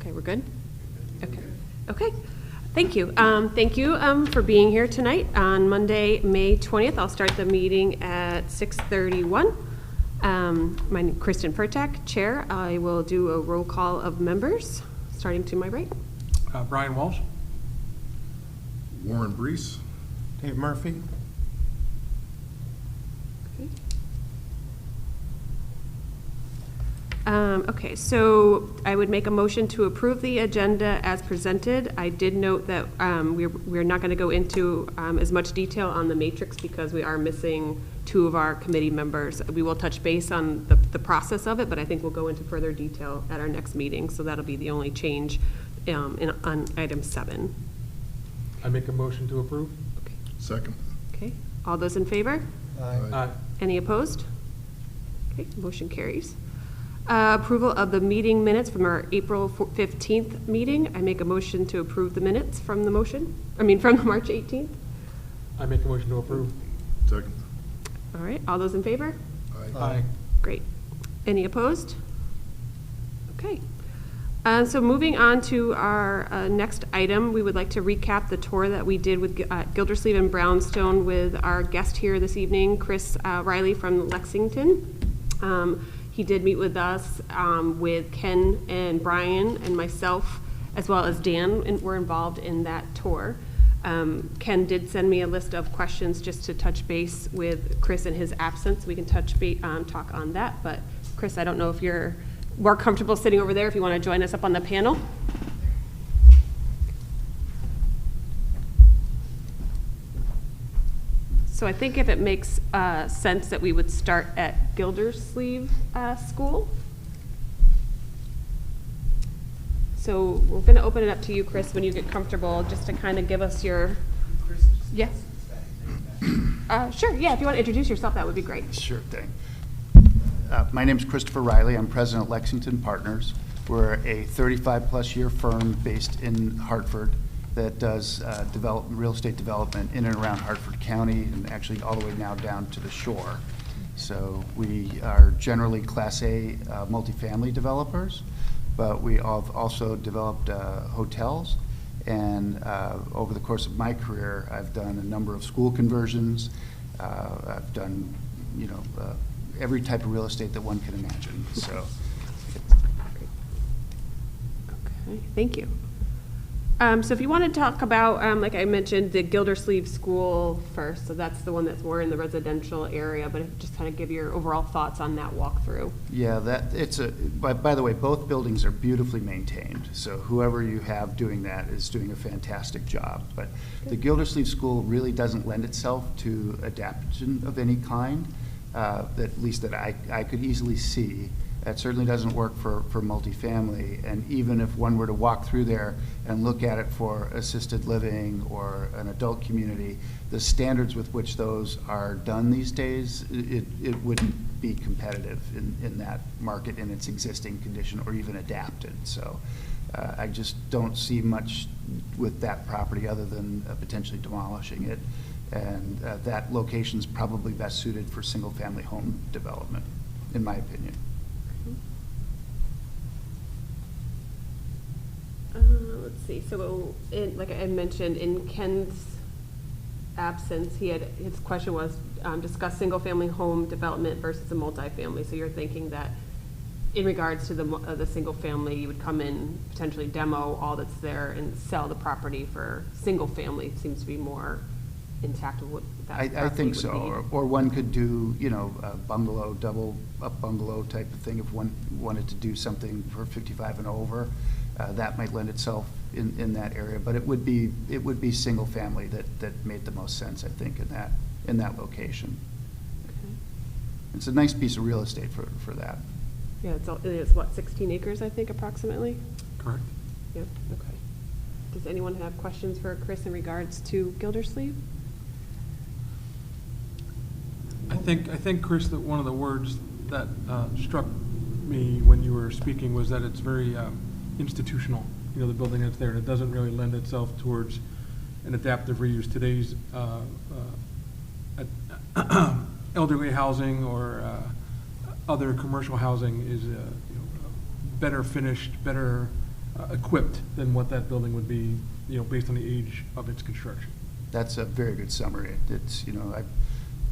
Okay, we're good? Okay. Okay. Thank you. Thank you for being here tonight on Monday, May 20th. I'll start the meeting at 6:31. My name is Kristen Pertek, Chair. I will do a roll call of members, starting to my right. Brian Walsh. Warren Brees. Dave Murphy. Okay, so I would make a motion to approve the agenda as presented. I did note that we're not going to go into as much detail on the matrix because we are missing two of our committee members. We will touch base on the process of it, but I think we'll go into further detail at our next meeting, so that'll be the only change on item 7. I make a motion to approve. Okay. Second. Okay, all those in favor? Aye. Any opposed? Okay, motion carries. Approval of the meeting minutes from our April 15th meeting. I make a motion to approve the minutes from the from March 18th. I make a motion to approve. Second. All right, all those in favor? Aye. Great. Any opposed? Okay. So moving on to our next item, we would like to recap the tour that we did with Gildersleeve and Brownstone with our guest here this evening, Chris Riley from Lexington. He did meet with us, with Ken and Brian and myself, as well as Dan, and we're involved in that tour. Ken did send me a list of questions just to touch base with Chris in his absence. We can talk on that, but Chris, I don't know if you're more comfortable sitting over there, if you want to join us up on the panel. So I think if it makes sense that we would start at Gildersleeve School. So we're going to open it up to you, Chris, when you get comfortable, just to kind of give us your. Yes. Sure. Yeah. If you want to introduce yourself, that would be great. Sure thing. My name is Christopher Riley. I'm president of Lexington Partners. We're a 35-plus year firm based in Hartford that does real estate development in and around Hartford County and actually all the way now down to the shore. So we are generally Class A multifamily developers, but we have also developed hotels. And over the course of my career, I've done a number of school conversions. I've done, every type of real estate that one can imagine. So. Okay. Thank you. So if you want to talk about, like I mentioned, the Gildersleeve School first, so that's the one that's more in the residential area, but just kind of give your overall thoughts on that walkthrough. Yeah, by the way, both buildings are beautifully maintained, so whoever you have doing that is doing a fantastic job. But the Gildersleeve School really doesn't lend itself to adaptation of any kind, at least that I could easily see. That certainly doesn't work for multifamily, and even if one were to walk through there and look at it for assisted living or an adult community, the standards with which those are done these days, it wouldn't be competitive in that market in its existing condition or even adapted. So I just don't see much with that property other than potentially demolishing it, and that location is probably best suited for single-family home development, in my opinion. Let's see. So, like I mentioned, in Ken's absence, his question was discuss single-family home development versus a multifamily. So you're thinking that, in regards to the single-family, you would come in, potentially demo all that's there, and sell the property for single-family. It seems to be more intact with what that. I think so. Or one could do, a bungalow, double up bungalow type of thing. If one wanted to do something for 55 and over. That might lend itself in that area, but it would be single family that made the most sense, I think, in that location. Okay. It's a nice piece of real estate for that. Yeah, it's what, 16 acres, I think, approximately. Correct. Yep. Okay. Does anyone have questions for Chris in regards to Gildersleeve? I think, Chris, that one of the words that struck me when you were speaking was that it's very institutional, the building that's there, and it doesn't really lend itself towards an adaptive reuse. Today's elderly housing or other commercial housing is better finished, better equipped than what that building would be, you know, based on the age of its construction. That's a very good summary. It's, you know, I've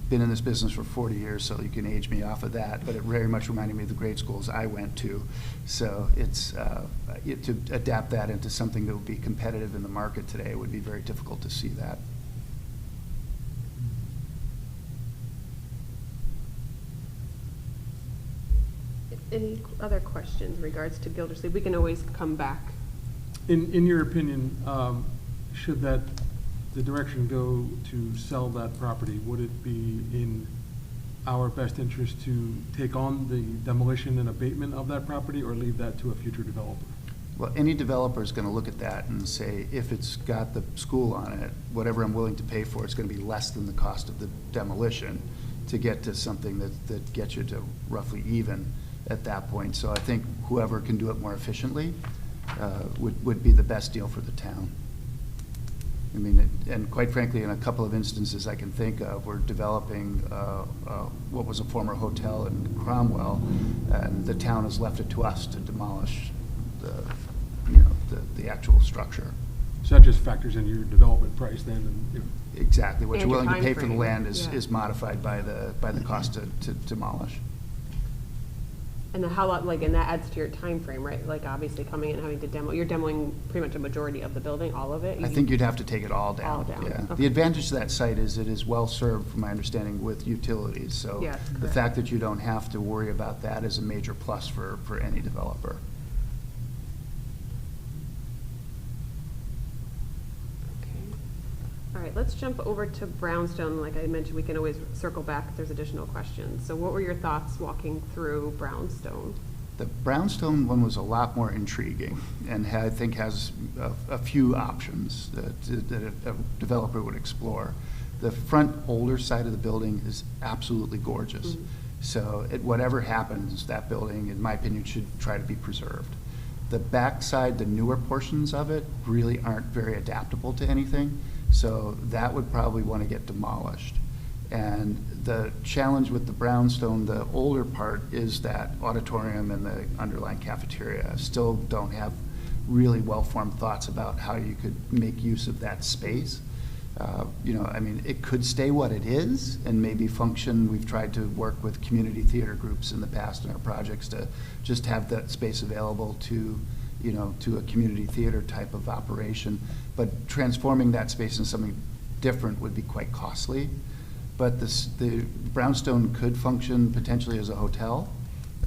been in this business for 40 years, so you can age me off of that, but it very much reminded me of the grade schools I went to. So it's, to adapt that into something that would be competitive in the market today would be very difficult to see that. Any other questions in regards to Gildersleeve? We can always come back. In your opinion, should that, the direction go to sell that property, would it be in our best interest to take on the demolition and abatement of that property, or leave that to a future developer? Well, any developer is going to look at that and say, if it's got the school on it, whatever I'm willing to pay for, it's going to be less than the cost of the demolition to get to something that gets you to roughly even at that point. So I think whoever can do it more efficiently would be the best deal for the town. I mean, and quite frankly, in a couple of instances I can think of, we're developing what was a former hotel in Cromwell, and the town has left it to us to demolish the actual structure. So that just factors in your development price then, and, you know. Exactly. What And you're your willing to pay for the timeframe, land yeah. is modified by the cost to demolish. And then how long, like, and that adds to your time frame, right? Like, obviously coming in and having to you're demoing pretty much a majority of the building, all of it? I think you'd have to take it all down. All down, Yeah. okay. The advantage to that site is it is well-served, from my understanding, with utilities. So Yes, the correct. fact that you don't have to worry about that is a major plus for any developer. Okay. All right, let's jump over to Brownstone. Like I mentioned, we can always circle back if there's additional questions. So what were your thoughts walking through Brownstone? The Brownstone one was a lot more intriguing, and I think has a few options that a developer would explore. The front older side of the building is absolutely gorgeous. Mhm. So whatever happens, that building, in my opinion, should try to be preserved. The back side, the newer portions of it, really aren't very adaptable to anything, so that would probably want to get demolished. And the challenge with the Brownstone, the older part, is that auditorium and the underlying cafeteria. I still don't have really well-formed thoughts about how you could make use of that space. You know, I mean, it could stay what it is and maybe function. We've tried to work with community theater groups in the past in our projects to just have that space available to, you know, to a community theater type of operation. But transforming that space into something different would be quite costly. But the Brownstone could function potentially as a hotel.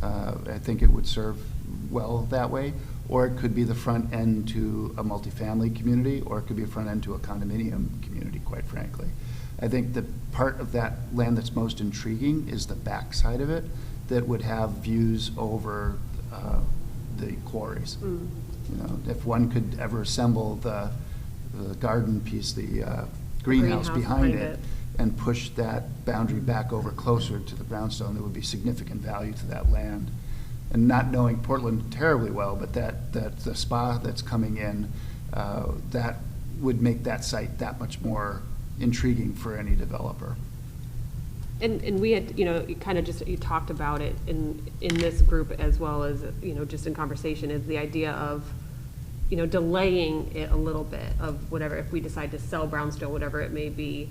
I think it would serve well that way. Or it could be the front end to a multifamily community, or it could be a front end to a condominium community, quite frankly. I think the part of that land that's most intriguing is the back side of it that would have views over the quarries. Mm. You know, if one could ever assemble the garden piece, the greenhouse behind it, and push that boundary back over closer to the Brownstone, there would be significant value to that land. And not knowing Portland terribly well, but that the spa that's coming in, that would make that site that much more intriguing for any developer. And we had, you know, you talked about it in this group as well as, you know, just in conversation, is the idea of, you know, delaying it a little bit of whatever, if we decide to sell Brownstone, whatever it may be,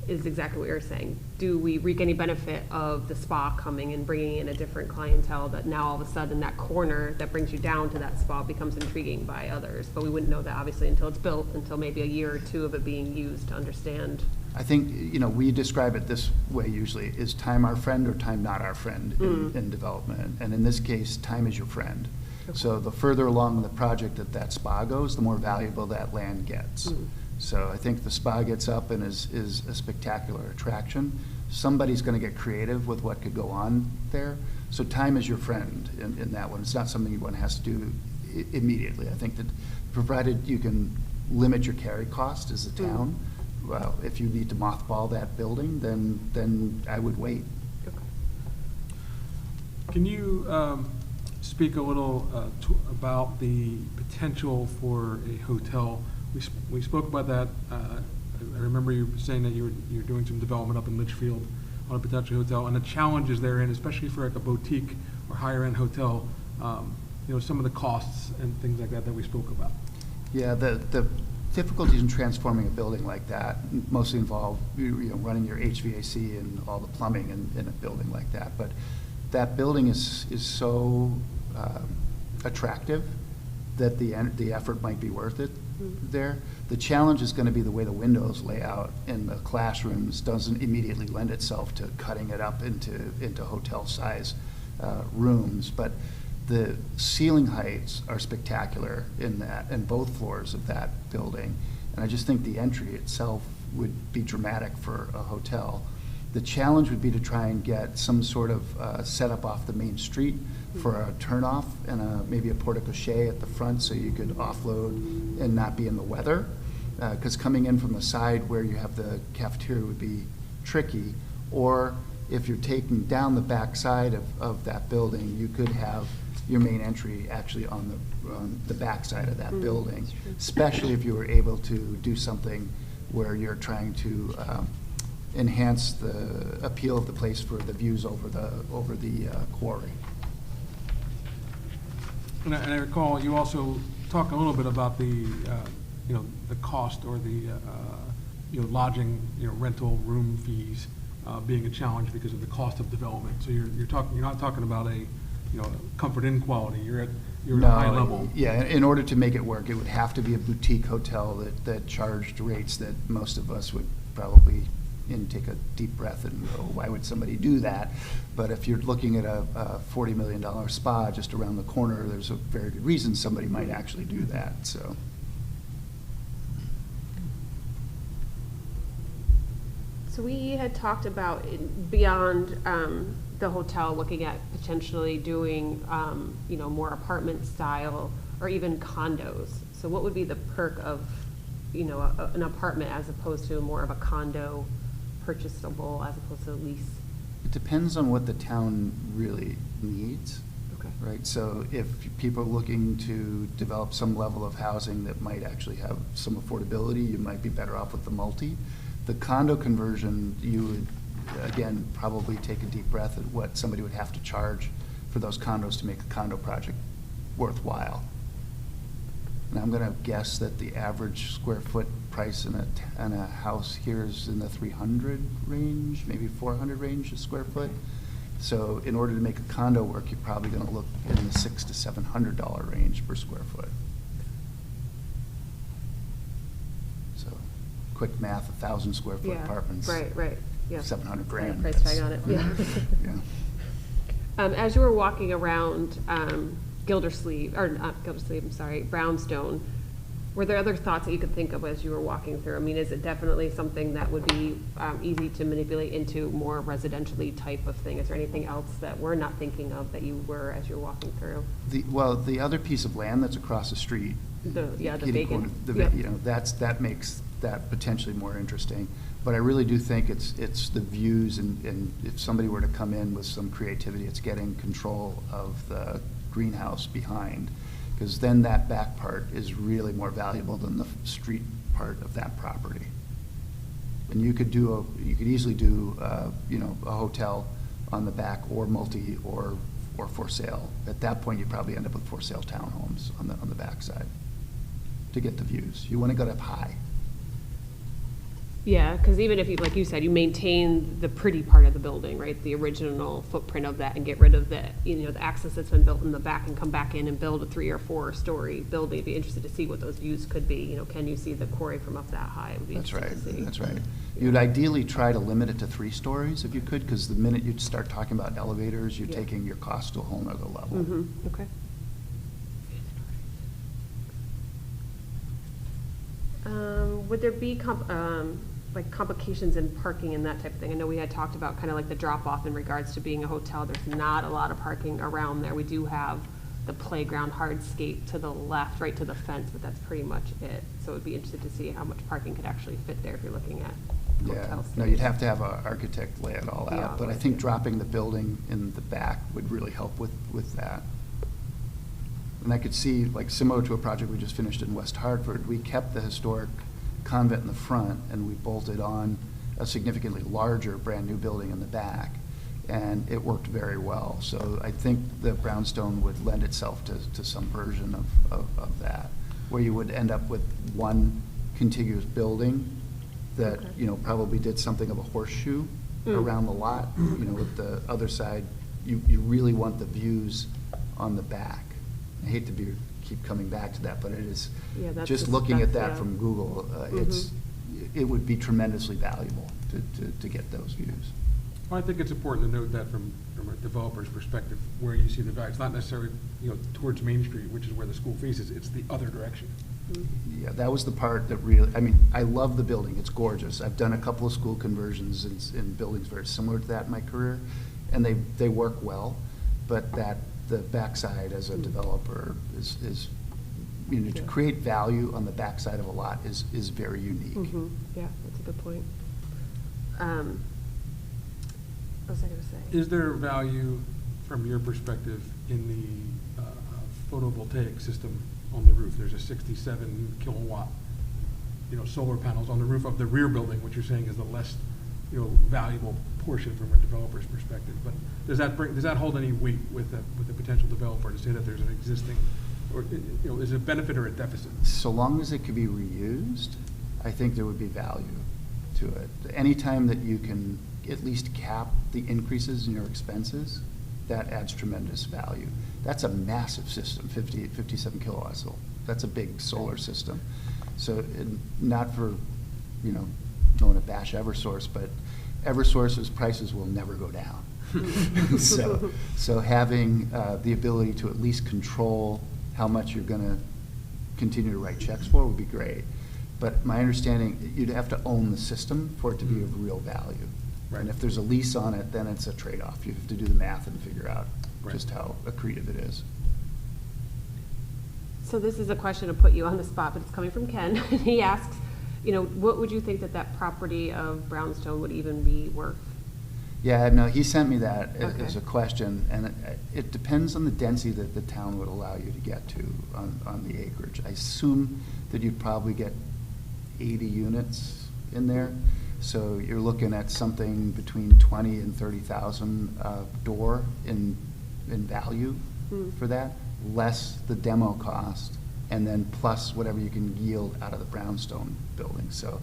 is exactly what you're saying. Do we reap any benefit of the spa coming and bringing in a different clientele that now all of a sudden that corner that brings you down to that spa becomes intriguing by others? But we wouldn't know that obviously until it's built, until maybe a year or two of it being used to understand. I think, you know, we describe it this way usually: is time our friend or time not our friend in development? And in this case, time is your friend. Okay. So the further along in the project that spa goes, the more valuable that land gets. So I think the spa gets up and is a spectacular attraction. Somebody's going to get creative with what could go on there. So time is your friend in that one. It's not something one has to do immediately. I think that provided you can limit your carry cost as a town, well, if you need to mothball that building, then I would wait. Okay. Can you speak a little about the potential for a hotel? We spoke about that. I remember you saying that you're doing some development up in Litchfield on a potential hotel, and the challenges therein, especially for like a boutique or higher end hotel, some of the costs and things like that that we spoke about. Yeah, the difficulties in transforming a building like that mostly involve running your HVAC and all the plumbing in a building like that. But that building is so attractive that the effort might be worth it there. The challenge is going to be the way the windows lay out in the classrooms doesn't immediately lend itself to cutting it up into hotel size rooms. But the ceiling heights are spectacular in both floors of that building. And I just think the entry itself would be dramatic for a hotel. The challenge would be to try and get some sort of setup off the main street for a turnoff and maybe a porte-cochere at the front so you could offload and not be in the weather. Because coming in from the side where you have the cafeteria would be tricky. Or if you're taking down the back side of that building, you could have your main entry actually on the back side of that building, especially if you were able to do something where you're trying to enhance the appeal of the place for the views over the quarry. And I recall you also talked a little bit about the cost or the lodging, rental room fees being a challenge because of the cost of development. So you're not talking about a comfort in quality. You're at a high level. Yeah, in order to make it work, it would have to be a boutique hotel that charged rates that most of us would probably take a deep breath and go, why would somebody do that? But if you're looking at a $40 million spa just around the corner, there's a very good reason somebody might actually do that. So. So we had talked about beyond the hotel, looking at potentially doing, more apartment style or even condos. So what would be the perk of, an apartment as opposed to more of a condo, purchasable as opposed to a lease? It depends on what the town really needs. Okay. Right, so if people are looking to develop some level of housing that might actually have some affordability, you might be better off with the multi. The condo conversion, you would, again, probably take a deep breath at what somebody would have to charge for those condos to make a condo project worthwhile. And I'm going to guess that the average square foot price in a house here is in the 300 range, maybe 400 range a square foot. So in order to make a condo work, you're probably going to look in the $600 to $700 range per square foot. So quick math, 1,000 square foot apartments. Right, yeah. 700 grand. Price tag on it, yeah. Yeah. As you were walking around Brownstone, were there other thoughts that you could think of as you were walking through? I mean, is it definitely something that would be easy to manipulate into more residentially type of thing? Is there anything else that we're not thinking of that you were as you're walking through? The other piece of land that's across the street, The Kitty vacant. Corner, that makes that potentially more interesting. But I really do think it's the views, and if somebody were to come in with some creativity, it's getting control of the greenhouse behind, because then that back part is really more valuable than the street part of that property. And you could easily do a hotel on the back, or multi, or for sale. At that point, you'd probably end up with for sale townhomes on the back side to get the views. You want to go up high. Yeah, because even if you, like you said, you maintain the pretty part of the building, right? The original footprint of that, and get rid of the access that's been built in the back, and come back in and build a 3 or 4 story building. Be interested to see what those views could be. Can you see the quarry from up that high? It would be That's right. interesting to see. That's right. You'd ideally try to limit it to 3 stories if you could, because the minute you'd start talking about elevators, you're taking your cost to a whole nother level. Mm-hmm. Okay. Would there be complications in parking and that type of thing? I know we had talked about kind of like the drop off in regards to being a hotel. There's not a lot of parking around there. We do have the playground hardscape to the left, right to the fence, but that's pretty much it. So it would be interested to see how much parking could actually fit there if you're looking at hotel No, you'd have to have an architect lay it all Yeah, out, but I think dropping the building in the back would really help with that. And I could see, like, similar to a project we just finished in West Hartford, we kept the historic convent in the front, and we bolted on a significantly larger brand new building in the back. and it worked very well. So I think the brownstone would lend itself to some version of that, where you would end up with one contiguous building that, Okay. you know, probably did something of a horseshoe around the lot. You know, with the other side, you really want the views on the back. I hate to keep coming back to that, but it is, Yeah, that's just the looking at spec, that yeah. from Google, it would be tremendously valuable to get those views. Well, I think it's important to note that from a developer's perspective, where you see the value. It's not necessarily, you know, towards Main Street, which is where the school faces, it's the other direction. Yeah, that was the part that really, I mean, I love the building, it's gorgeous. I've done a couple of school conversions in buildings very similar to that in my career, and they work well, but the backside as a developer is, you know, to Yeah. create value on the backside of a lot is very unique. Mhm. Yeah, that's a good point. What was I gonna say? Is there value, from your perspective, in the photovoltaic system on the roof? There's a 67 kilowatt, you know, solar panels on the roof of the rear building, which you're saying is the less, you know, valuable portion from a developer's perspective. But does that hold any weight with the potential developer to say that there's an existing, or, you know, is it a benefit or a deficit? So long as it could be reused, I think there would be value to it. Anytime that you can at least cap the increases in your expenses, that adds tremendous value. That's a massive system, 57 kilowatts. So that's a big solar system. So not for, you know, don't want to bash Eversource, but Eversource's prices will never go down. So having the ability to at least control how much you're going to continue to write checks for would be great. But my understanding, you'd have to own the system for it to be of real value. Right. And if there's a lease on it, then it's a trade-off. You have to do the math and figure out Right. just how accretive it is. So this is a question to put you on the spot, but it's coming from Ken. He asks, you know, what would you think that property of Brownstone would even be worth? Yeah, no, he sent me that Okay. as a question, and it depends on the density that the town would allow you to get to on the acreage. I assume that you'd probably get 80 units in there, so you're looking at something between 20 and 30,000 door in value for that, less the demo cost, and then plus whatever you can yield out of the brownstone building. So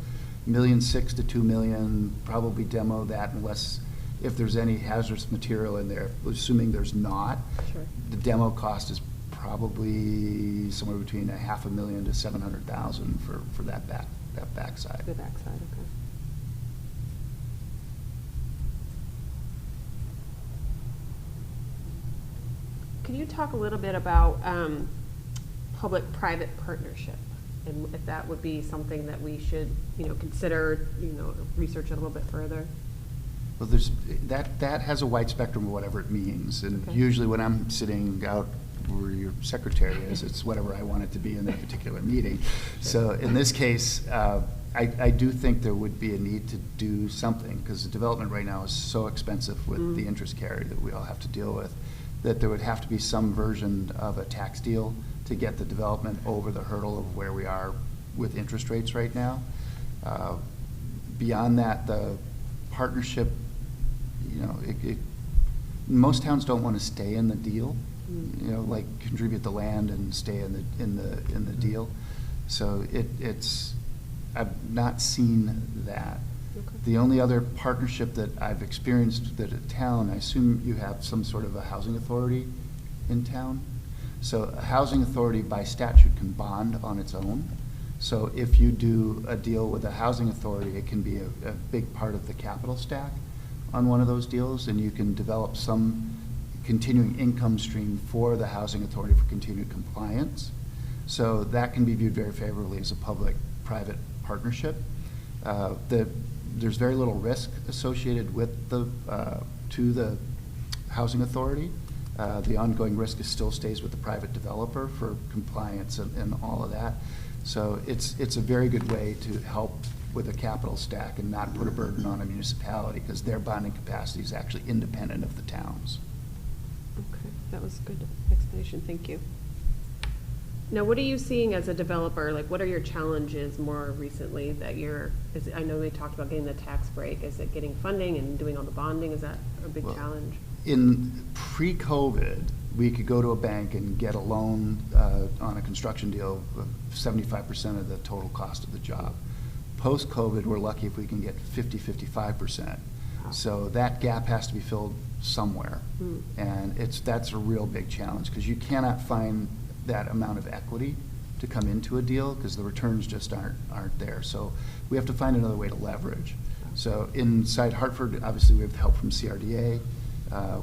$1.6 million to $2 million, probably demo that unless, if there's any hazardous material in there, assuming there's not. Sure. The demo cost is probably somewhere between $500,000 to $700,000 for that backside. The backside, okay. Can you talk a little bit about public-private partnership? And if that would be something that we should, you know, consider, you know, research a little bit further? Well, that has a wide spectrum of whatever it means, and Okay. usually when I'm sitting out where your secretary is, it's whatever I want it to be in that particular meeting. So in this case, I do think there would be a need to do something, because the development right now is so expensive with the interest carry that we all have to deal with, that there would have to be some version of a tax deal to get the development over the hurdle of where we are with interest rates right now. Beyond that, the partnership, you know, most towns don't want to stay in the deal, you know, like contribute the land and stay in the deal. So I've not seen that. Okay. The only other partnership that I've experienced that a town, I assume you have some sort of a housing authority in town. So a housing authority by statute can bond on its own. So if you do a deal with a housing authority, it can be a big part of the capital stack on one of those deals, and you can develop some continuing income stream for the housing authority for continued compliance. So that can be viewed very favorably as a public-private partnership. There's very little risk associated with to the housing authority. The ongoing risk still stays with the private developer for compliance and all of that. So it's a very good way to help with a capital stack and not put a burden on a municipality, because their bonding capacity is actually independent of the towns. Okay, that was a good explanation, thank you. Now, what are you seeing as a developer? Like, what are your challenges more recently I know we talked about getting the tax break. Is it getting funding and doing all the bonding? Is that a big Well, challenge? In pre-COVID, we could go to a bank and get a loan on a construction deal of 75% of the total cost of the job. Post-COVID, we're lucky if we can get 55%. So that gap has to be filled somewhere. And that's a real big challenge, because you cannot find that amount of equity to come into a deal because the returns just aren't there. So we have to find another way to leverage. So inside Hartford, obviously we have help from CRDA.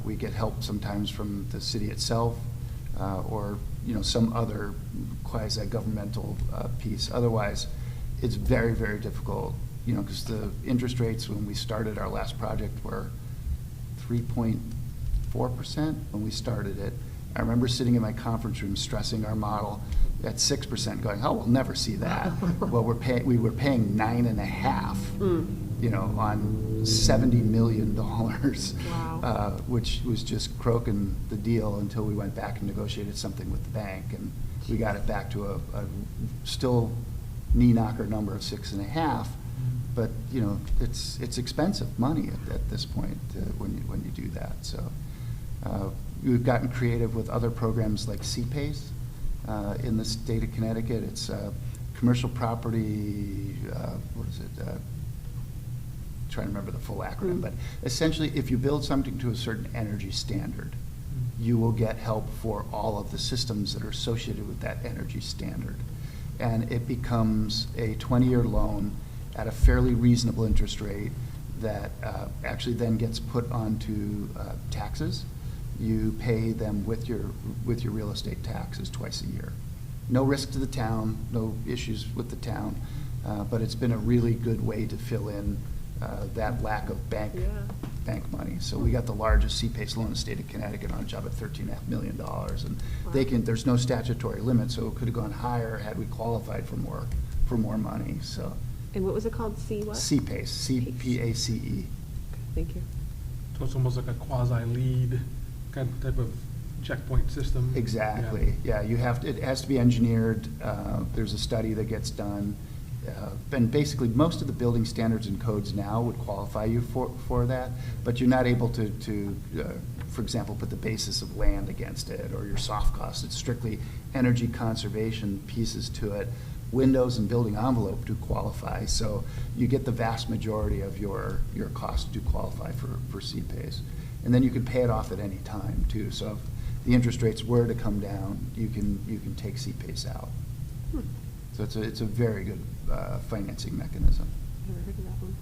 We get help sometimes from the city itself, or some other quasi-governmental piece. Otherwise, it's very, very difficult, because the interest rates when we started our last project were 3.4% when we started it. I remember sitting in my conference room stressing our model at 6%, going, "Oh, we'll never see that." Well, we were paying 9.5%, on $70 million, Wow. which was just croaking the deal until we went back and negotiated something with the bank, and we got it back to a still knee-knocker number of 6.5%. But it's expensive money at this point when you do that. So. We've gotten creative with other programs like CPACE in the state of Connecticut. It's commercial property, trying to remember the full acronym, but essentially if you build something to a certain energy standard, you will get help for all of the systems that are associated with that energy standard. And it becomes a 20-year loan at a fairly reasonable interest rate that actually then gets put onto taxes. You pay them with your real estate taxes twice a year. No risk to the town, no issues with the town, but it's been a really good way to fill in that lack of bank money. So we got the largest CPACE loan in the state of Connecticut on a job at $13.5 million, and there's no statutory limit, so it could have gone higher had we qualified for more money. So. And what was it called? What? CPACE, CPACE. Okay, thank you. So it's almost like a quasi-lead kind of type of checkpoint system. Exactly. Yeah, it has to be engineered. There's a study that gets done. And basically, most of the building standards and codes now would qualify you for that, but you're not able to for example, put the basis of land against it or your soft costs. It's strictly energy conservation pieces to it. Windows and building envelope do qualify, so you get the vast majority of your costs do qualify for CPACE. And then you can pay it off at any time too. So if the interest rates were to come down, you can take CPACE out. So it's a very good financing mechanism. Never heard of that one.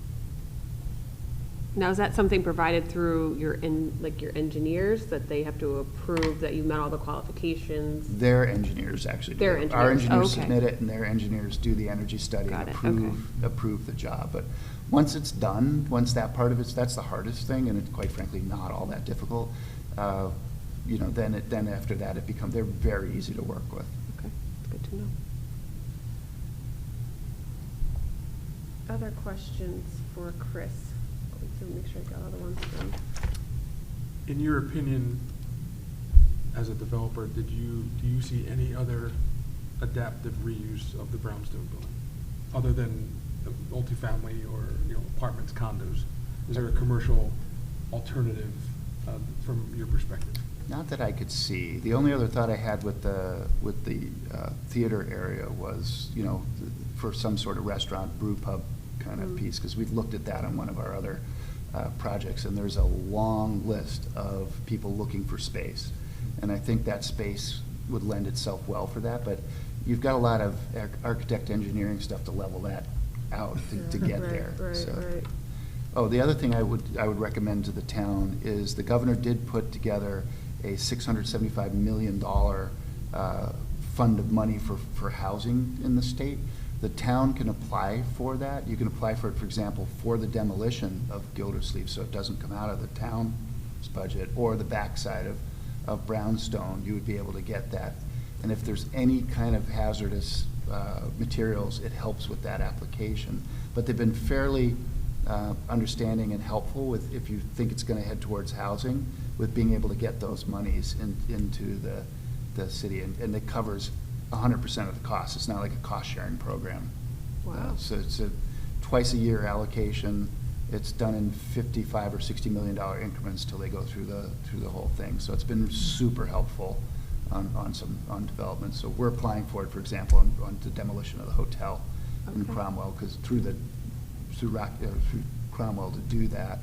Now, is that something provided through your engineers, that they have to approve that you met all the qualifications? Their engineers actually do. Their it. engineers. Our engineers Okay. submit it, and their engineers do the energy study Got and it. approve the job. But once it's done, once that part of that's the hardest thing, and it's quite frankly not all that difficult. Then after that they're very easy to work with. Okay, that's good to know. Other questions for Chris? So make sure I got all the ones done. In your opinion, as a developer, do you see any other adaptive reuse of the brownstone building, other than multifamily or apartments, condos? Is there a commercial alternative from your perspective? Not that I could see. The only other thought I had with the theater area was, for some sort of restaurant, brew pub kind of piece, because we've looked at that on one of our other projects, and there's a long list of people looking for space. And I think that space would lend itself well for that, but you've got a lot of architect engineering stuff to level that out to get there. Right. Oh, the other thing I would recommend to the town is the governor did put together a $675 million fund of money for housing in the state. The town can apply for that. You can apply for it, for example, for the demolition of Gildersleeve, so it doesn't come out of the town's budget, or the backside of Brownstone. You would be able to get that. And if there's any kind of hazardous materials, it helps with that application. But they've been fairly understanding and helpful with, if you think it's going to head towards housing, with being able to get those monies into the city, and it covers 100% of the cost. It's not like a cost-sharing program. Wow. So it's a twice-a-year allocation. It's done in $55 or $60 million increments till they go through the whole thing. So it's been super helpful on development. So we're applying for it, for example, on the demolition of the hotel in Okay. Cromwell, because through Cromwell to do that,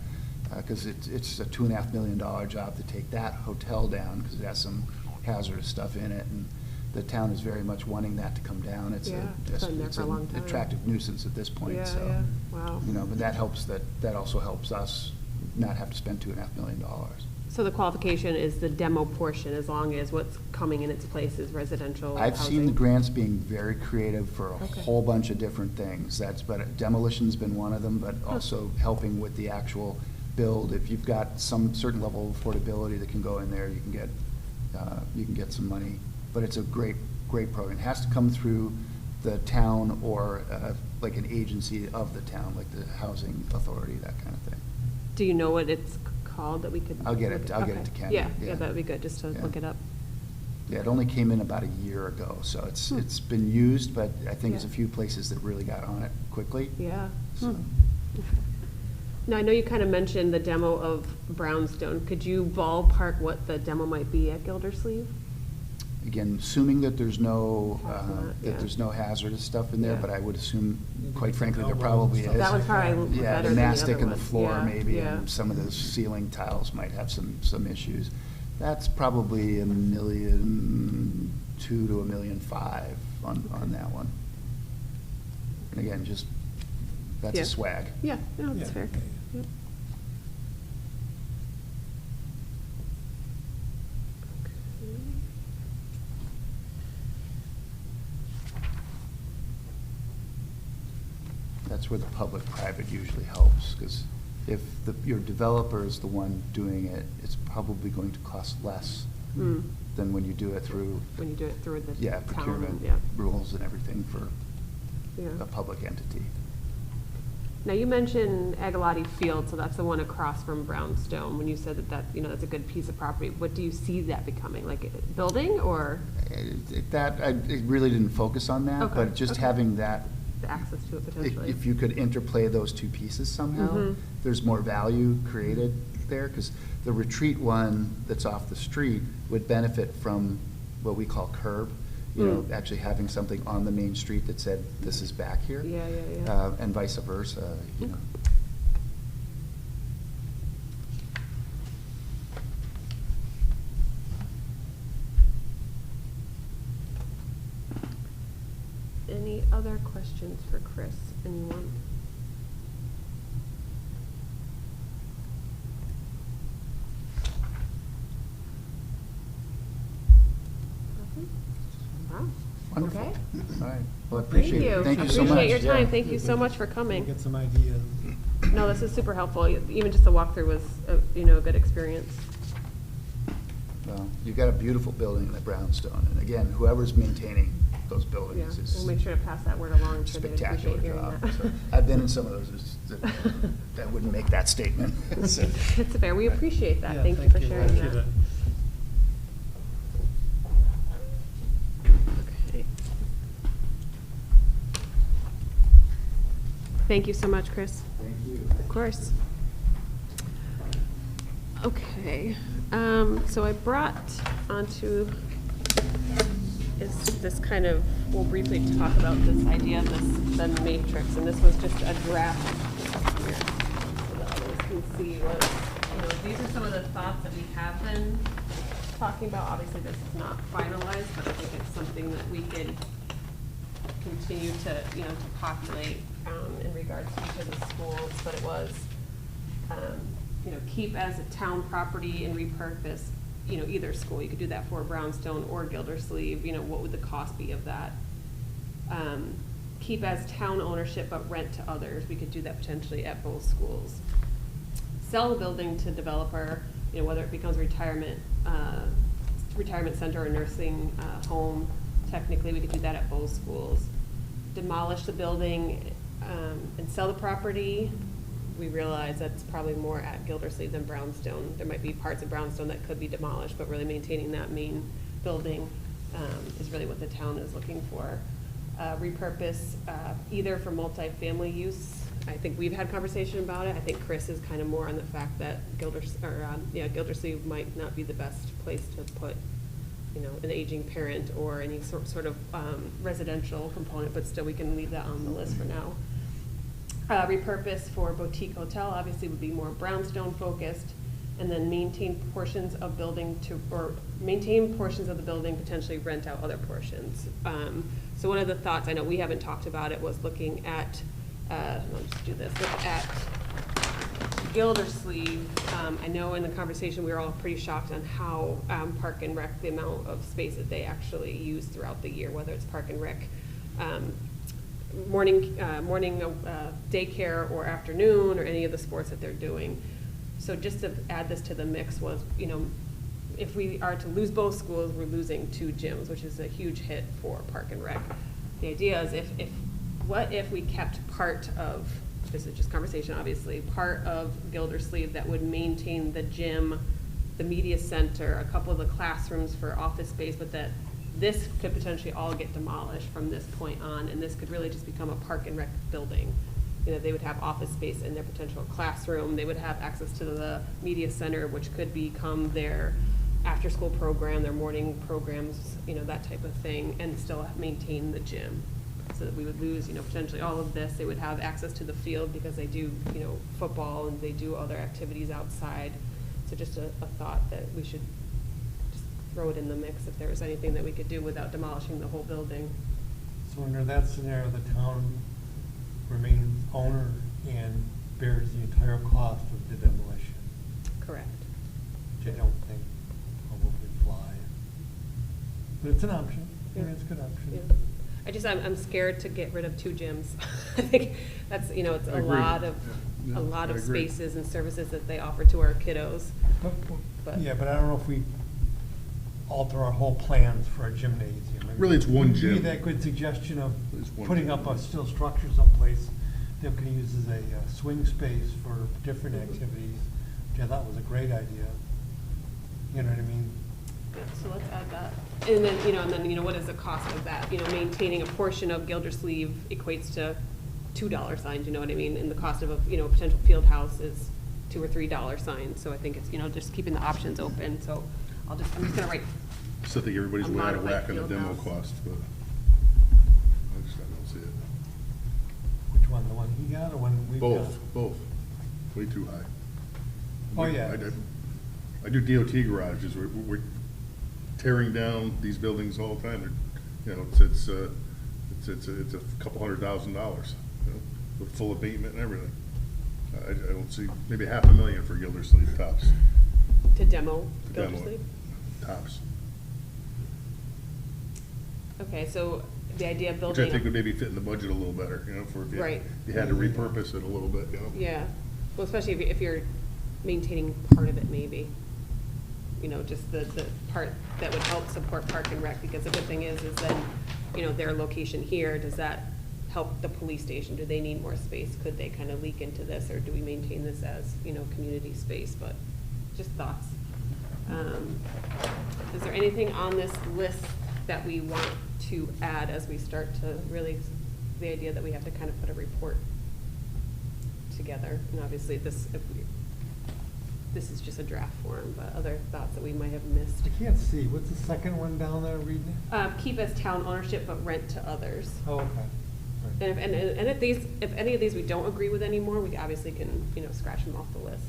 because it's a $2.5 million job to take that hotel down, because it has some hazardous stuff in it, and the town is very much wanting that to come down. It's Yeah, it's been there for a long an time. attractive nuisance at this point, Yeah, so. yeah. Wow. You know, but that also helps us not have to spend $2.5 million. So the qualification is the demo portion, as long as what's coming in its place is residential housing? I've seen the grants being very creative for a Okay. whole bunch of different things. But demolition's been one of them, but also helping with the actual build. If you've got some certain level of affordability that can go in there, you can get some money. But it's a great program. It has to come through the town or like an agency of the town, like the housing authority, that kind of thing. Do you know what it's called that we could? I'll get it to Okay. Ken, Yeah, yeah. that would be good, just to Yeah. look it up. Yeah, it only came in about a year ago, so it's been used, but I think there's a Yeah. few places that really got on it quickly. Yeah. So, Now, I know you kind of mentioned the demo of Brownstone. Could you ballpark what the demo might be at Gildersleeve? Again, assuming that there's no, Hazmat, yeah. that there's no hazardous stuff in there, Yeah. but I would assume, Maybe quite the frankly, there elbows probably and is. stuff. That one's probably Yeah, better the than the mastic other in the ones. floor Yeah, maybe, yeah. and some of those ceiling tiles might have some issues. That's probably $1.2 million to $1.5 million on that one. And again, that's Yeah. a swag. Yeah, no, that's Yeah, fair. yeah, Yep. That's where the public-private usually helps, because if your developer is the one doing it, it's probably going to cost less Mm. than when you do it through, When you do it through the yeah, town, procurement yeah, rules and everything for yeah. a public entity. Now, you mentioned Agalotti Field, so that's the one across from Brownstone. When you said that's a good piece of property, what do you see that becoming? Like a building or I really didn't focus on that, Okay, but just okay. having that, the access to it potentially? if you could interplay those two pieces somehow, Mhm. there's more value created there, because the retreat one that's off the street would benefit from what we call curb, actually having something on the main street that said, this is back here. Yeah, yeah, yeah. And vice versa, Okay. Any other questions for Chris? Anyone? Nothing? Wow. Wonderful. Okay. All right, well, I Thank appreciate you. it. Thank you so much. Appreciate your time. Yeah. Thank you so much for We'll coming. get some ideas. No, this is super helpful. Even just the walkthrough was, a good experience. Well, you've got a beautiful building in the Brownstone, and again, whoever's maintaining those Yeah, buildings is we'll make sure to pass that word along. So they'd spectacular appreciate hearing job. that. So, I've been in some of those, that wouldn't make that statement. So, It's fair. We appreciate that. Yeah, Thank you for sharing Appreciate that. it. Okay. Thank you so much, Chris. Thank you. Of course. Okay, so I brought onto this kind of, we'll briefly talk about this idea of the matrix, and this was just a draft here, so that others can see what, these are some of the thoughts that we have been talking about. Obviously, this is not finalized, but I think it's something that we could continue to, to populate in regards to each of the schools, but it was, keep as a town property and repurpose, either school. You could do that for Brownstone or Gildersleeve, what would the cost be of that? Keep as town ownership but rent to others. We could do that potentially at both schools. Sell the building to developer, whether it becomes retirement center or nursing home. Technically, we could do that at both schools. Demolish the building and sell the property. We realize that's probably more at Gildersleeve than Brownstone. There might be parts of Brownstone that could be demolished, but really maintaining that main building. is really what the town is looking for. Repurpose, either for multifamily use. I think we've had conversation about it. I think Chris is kind of more on the fact that Gildersleeve might not be the best place to put, an aging parent or any sort of residential component, but still we can leave that on the list for now. Repurpose for boutique hotel obviously would be more brownstone focused, and then maintain portions of the building, potentially rent out other portions. So one of the thoughts, I know we haven't talked about it, was looking at, I'll just do this, look at Gildersleeve. I know in the conversation, we were all pretty shocked on how Park and Rec, the amount of space that they actually use throughout the year, whether it's Park and Rec, morning daycare or afternoon, or any of the sports that they're doing. So just to add this to the mix was, if we are to lose both schools, we're losing 2 gyms, which is a huge hit for Park and Rec. The idea is what if we kept part of, this is just conversation obviously, part of Gildersleeve that would maintain the gym, the media center, a couple of the classrooms for office space, but that this could potentially all get demolished from this point on, and this could really just become a Park and Rec building. They would have office space in their potential classroom. They would have access to the media center, which could become their after-school program, their morning programs, that type of thing, and still maintain the gym. So that we would lose, potentially all of this. They would have access to the field because they do, football and they do other activities outside. So just a thought that we should just throw it in the mix if there was anything that we could do without demolishing the whole building. So under that scenario, the town remains owner and bears the entire cost of the demolition, Correct. which I don't think probably fly. But it's an option. Yeah. It's a good option. Yeah. I'm scared to get rid of 2 gyms. I think that's, it's I a agree. lot of, Yeah. a lot I of agree. spaces and services that they offer to our kiddos. But- Yeah, but I don't know if we alter our whole plans for a gymnasium. I mean, Really, it's one gym. Maybe that good suggestion of It's one putting gym. up a steel structure someplace that we can use as a swing space for different activities, which I thought was a great idea. You know what I mean? Yeah, so let's add that. And then, what is the cost of that? Maintaining a portion of Gildersleeve equates to $2 signs, you know what I mean? And the cost of a, potential field house is $2 or $3 signs. So I think it's, just keeping the options open. So I'm just gonna write. So I think everybody's A way out of modified whack on the field demo house. cost, but I don't see it. Which one, the one he got or one we got? Both. Way too high. Oh, yeah. I do DOT garages. We're tearing down these buildings all the time. It's a couple $100,000, with full abatement and everything. I don't see, maybe $500,000 for Gildersleeve tops. To demo To demo it. Gildersleeve? Tops. Okay, so the idea of Which building. I think would maybe fit in the budget a little better, for if Right. you had to repurpose it a little bit, Yeah, well, especially if you're maintaining part of it, maybe. Just the part that would help support Park and Rec, because the good thing is then, their location here, does that help the police station? Do they need more space? Could they kind of leak into this, or do we maintain this as, community space? But just thoughts. Is there anything on this list that we want to add as we start to really, the idea that we have to kind of put a report together? And obviously this is just a draft form, but other thoughts that we might have missed. I can't see. What's the second one down there reading? Keep as town ownership, but rent to others. Oh, okay. Right. And if any of these we don't agree with anymore, we obviously can, scratch them off the list.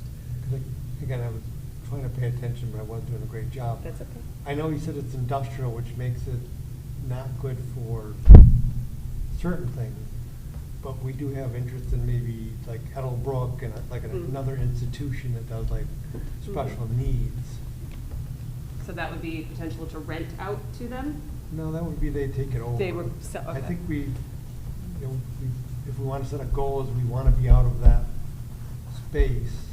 'Cause again, I was trying to pay attention, but I wasn't doing a great job. That's okay. I know you said it's industrial, which makes it not good for certain things, but we do have interest in maybe like Edelbrook and like another institution that does like special needs. So that would be potential to rent out to them? No, that would be they take it over. They would sell, I okay. think if we want to set a goal, is we want to be out of that space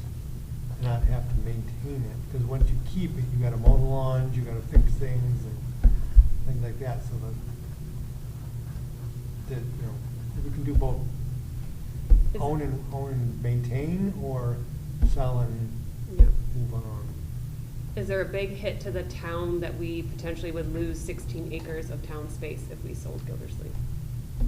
and not have to maintain it. Because once you keep it, you got to mow the lawns, you got to fix things and things like that. So that we can do both own and maintain, or sell and Yeah. move on. Is there a big hit to the town that we potentially would lose 16 acres of town space if we sold Gildersleeve? I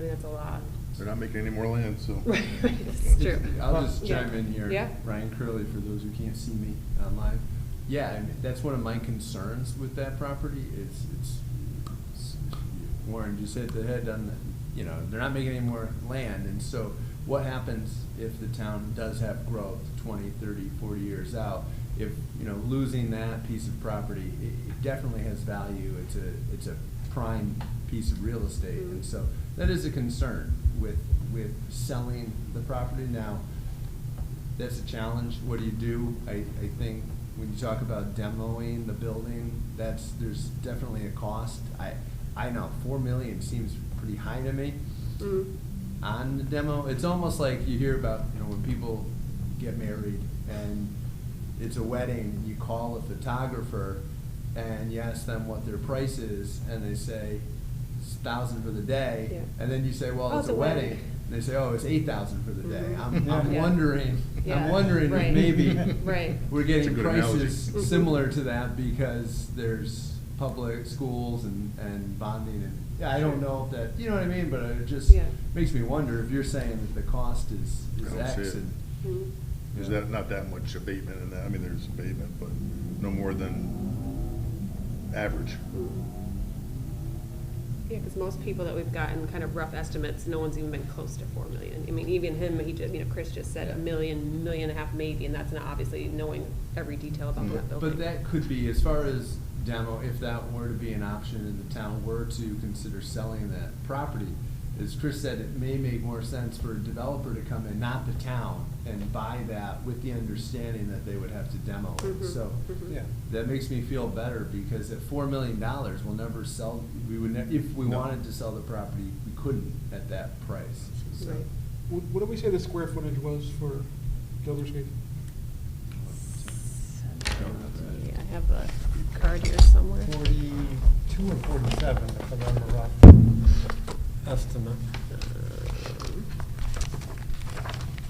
mean, that's a lot. They're not making any more land, so. Right, it's true. I'll just Yeah. chime in here. Yeah. Ryan Curley, for those who can't see me live. Yeah, and that's one of my concerns with that property. It's Warren just hit the head on the, they're not making any more land. And so what happens if the town does have growth 20, 30, 40 years out? If, losing that piece of property, it definitely has value. It's a prime piece of real estate. And so that is a concern with selling the property. Now, that's a challenge. What do you do? I think when you talk about demoing the building, there's definitely a cost. I know, $4 million seems pretty high to me. On the demo, it's almost like you hear about, when people get married and it's a wedding, you call a photographer and you ask them what their price is, and they say it's $1,000 for the day. Yeah. And then you say, well, Oh, it's a wedding. And they say, oh, it's $8,000 for the day. I'm Yeah. wondering, Yeah. I'm wondering Right. if maybe Right. we're That's getting a good analogy. prices similar to that because there's public schools and bonding and, yeah, I don't know if that, you know what I mean, but it just Yeah. makes me wonder if you're saying that the cost is I don't see X it. and. Mhm. There's not that much abatement in that. I mean, there's abatement, but no more than average. Yeah, because most people that we've gotten kind of rough estimates, no one's even been close to 4 million. I mean, even him, Chris just said Yeah. $1 million, $1.5 million maybe, and that's not obviously knowing every detail about that building. But that could be, as far as demo, if that were to be an option and the town were to consider selling that property, as Chris said, it may make more sense for a developer to come in, not the town, and buy that with the understanding that they would have to demo it. So Yeah. that makes me feel better because at $4 million, we'll never sell, if we No. wanted to sell the property, we couldn't at that price. So- Right. What did we say the square footage was for Gildersleeve? Yeah, I have the card here somewhere. 42 or 47, if I remember right. Estimate.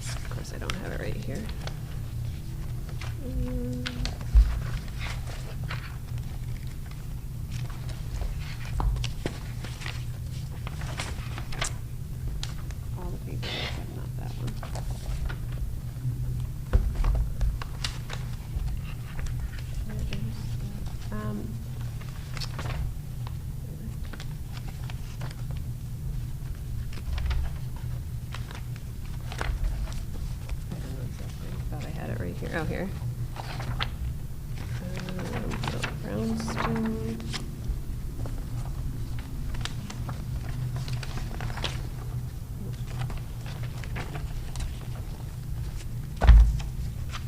Of course, I don't have it right here. All the paper, not that one. Um, I thought I had it right here. Oh, here. So Brownstone.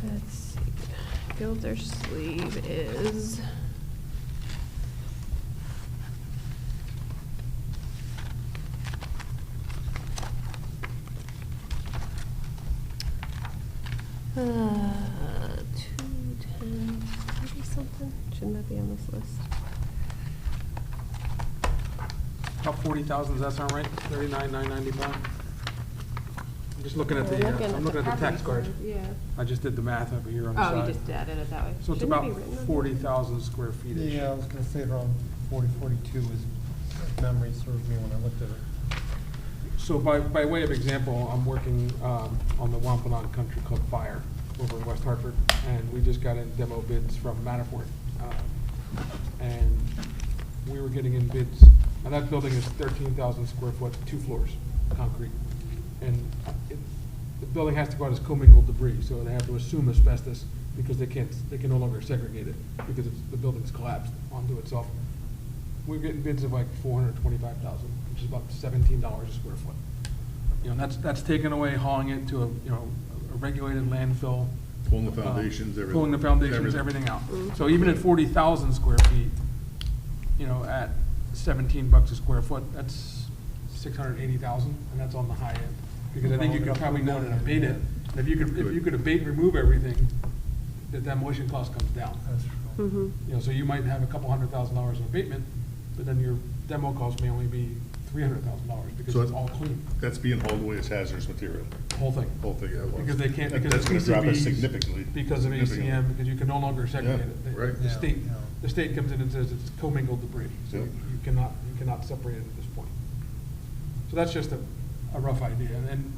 Let's see. Gildersleeve is. Uh, 210, 30 something? Shouldn't that be on this list? About 40,000, does that sound right? 39,995? I'm just looking at We're the, I'm looking at the tax property card. card, Yeah. I just did the math over here on the Oh, side. you just added it that way. So it's Shouldn't it about be written on here? 40,000 square feet-ish. Yeah, I was gonna say around 40, 42 is, if memory serves me when I looked at it. So by way of example, I'm working on the Wampanoag Country Club fire over in West Hartford, and we just got in demo bids from Matterport. And we were getting in bids, and that building is 13,000 square foot, 2 floors, concrete. And the building has to go out as commingled debris, so they have to assume asbestos because they can no longer segregate it because the building's collapsed onto itself. We're getting bids of like 425,000, which is about $17 a square foot. That's taken away hauling it to a regulated landfill. Pulling the foundations, everything. Pulling the foundations, everything out. So even at 40,000 square feet, at $17 a square foot, that's 680,000, and that's on the high end. Because I think you could probably go and abate it. And if you could abate and remove everything, the demolition cost comes down. That's true. Mm-hmm. So you might have a couple $100,000 in abatement, but then your demo cost may only be $300,000 because So it's all clean, That's being hauled away as hazardous material, the whole thing. whole thing. Yeah, well, Because they can't, that- because of That's gonna drop it PCBs, significantly. because of significantly. ACM, because you can no longer segregate it. Yeah, right. The Yeah, state, yeah. the state comes in and says it's commingled debris, so Yeah. you cannot separate it at this point. So that's just a rough idea, and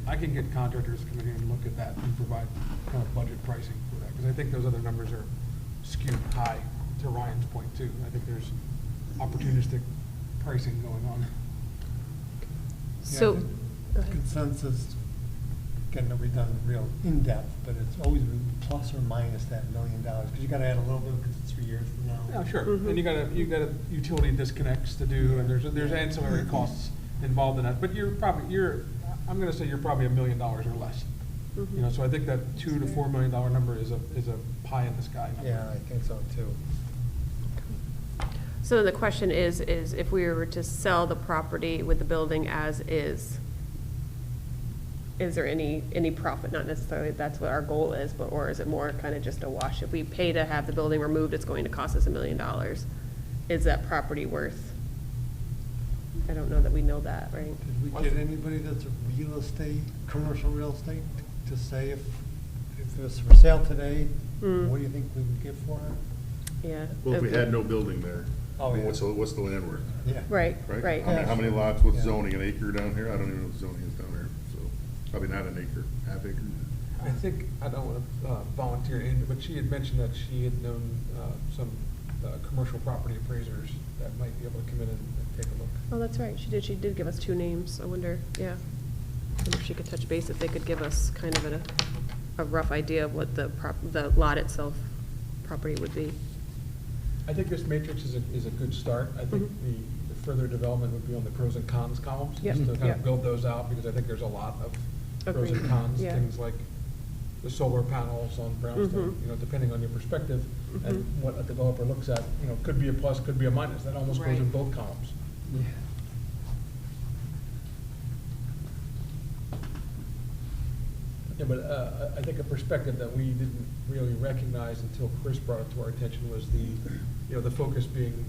I can get contractors to come in here and look at that and provide kind of budget pricing for that, because I think those other numbers are skewed high, to Ryan's point too. I think there's opportunistic pricing going on. So, Yeah, I think go ahead. Consensus, again, nobody's done real in-depth, but it's always been plus or minus that $1 million, because you gotta add a little bit, because it's 3 years from now. Yeah, sure, Mhm. and you got utility disconnects to do, and there's ancillary costs involved in that, but I'm gonna say you're probably $1 million or less. You know, so I think that $2 to $4 million number is a pie in the sky number. Yeah, I think so too. So the question is if we were to sell the property with the building as is there any profit? Not necessarily that's what our goal is, but, or is it more kind of just a wash? If we pay to have the building removed, it's going to cost us $1 million. Is that property worth? I don't know that we know that, right? Did we get anybody that's a real estate, commercial real estate, to say if it was for sale today, Mm. what do you think we would get for it? Yeah. Well, if we Okay. had no building there, Oh, yeah. what's the land worth? Yeah. Right, Right? right. How many lots, what's Yeah. zoning, an acre down here? I don't even know what zoning is down there, so, probably not an acre, half acre. I think, I don't want to volunteer, but she had mentioned that she had known some commercial property appraisers that might be able to come in and take a look. Oh, that's right. She did give us 2 names. I wonder, yeah. I wonder if she could touch base, if they could give us kind of a rough idea of what the lot itself, property would be. I think this matrix is a good start. I think Mhm. the further development would be on the pros and cons columns. Yep, Just to kind yep. of build those out, because I think there's a lot of pros and Agreed, cons. yeah. Things like the solar panels on Brownstone, Mhm. you know, depending on your perspective and Mhm. what a developer looks at, you know, could be a plus, could be a minus. That almost goes in Right. both columns. Yeah. Yeah, but I think a perspective that we didn't really recognize until Chris brought it to our attention was the focus being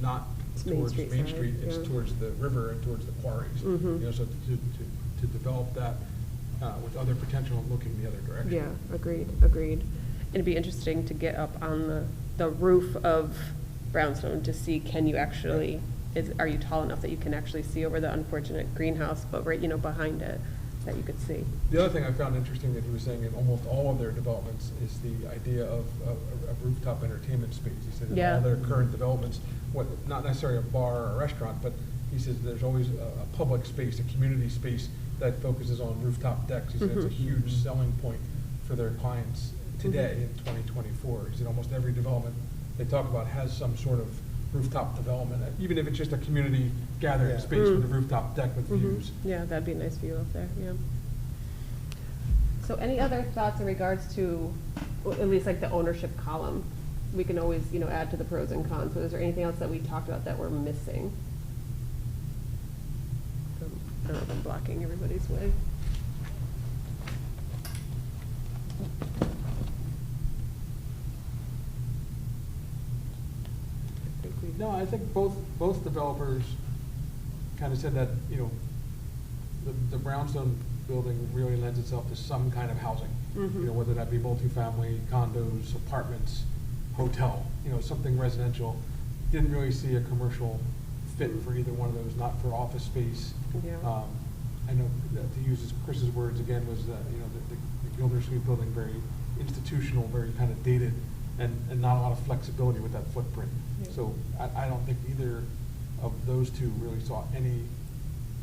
not Main towards Street Main side, Street, it's yeah. towards the river and towards the quarries. Mhm. You know, so to develop that with other potential and looking the other direction. Yeah, agreed. It'd be interesting to get up on the roof of Brownstone to see, can you actually, are you tall enough that you can actually see over the unfortunate greenhouse, but right, behind it, that you could see. The other thing I found interesting that he was saying in almost all of their developments is the idea of rooftop entertainment space. He said in Yeah. all their current developments, not necessarily a bar or a restaurant, but he says there's always a public space, a community space that focuses on rooftop decks. He said it's a Mhm. huge selling point for their clients today in 2024. He said almost every development they talk about has some sort of rooftop development, even if it's just a community gathering Yeah. space with a Mm. rooftop deck with Mhm. views. Yeah, that'd be a nice view up there, yeah. So any other thoughts in regards to, well, at least like the ownership column? We can always, add to the pros and cons, so is there anything else that we talked about that we're missing? I don't know if I'm blocking everybody's way. I think we- No, I think both developers kind of said that, the Brownstone building really lends itself to some kind of housing. Mhm. Whether that be multifamily, condos, apartments, hotel, something residential. Didn't really see a commercial fit for either one of those, not for office space. Yeah. I know that to use Chris's words again was that, the Gildersleeve building, very institutional, very kind of dated, and not a lot of flexibility with that footprint. Yeah. So I don't think either of those two really saw any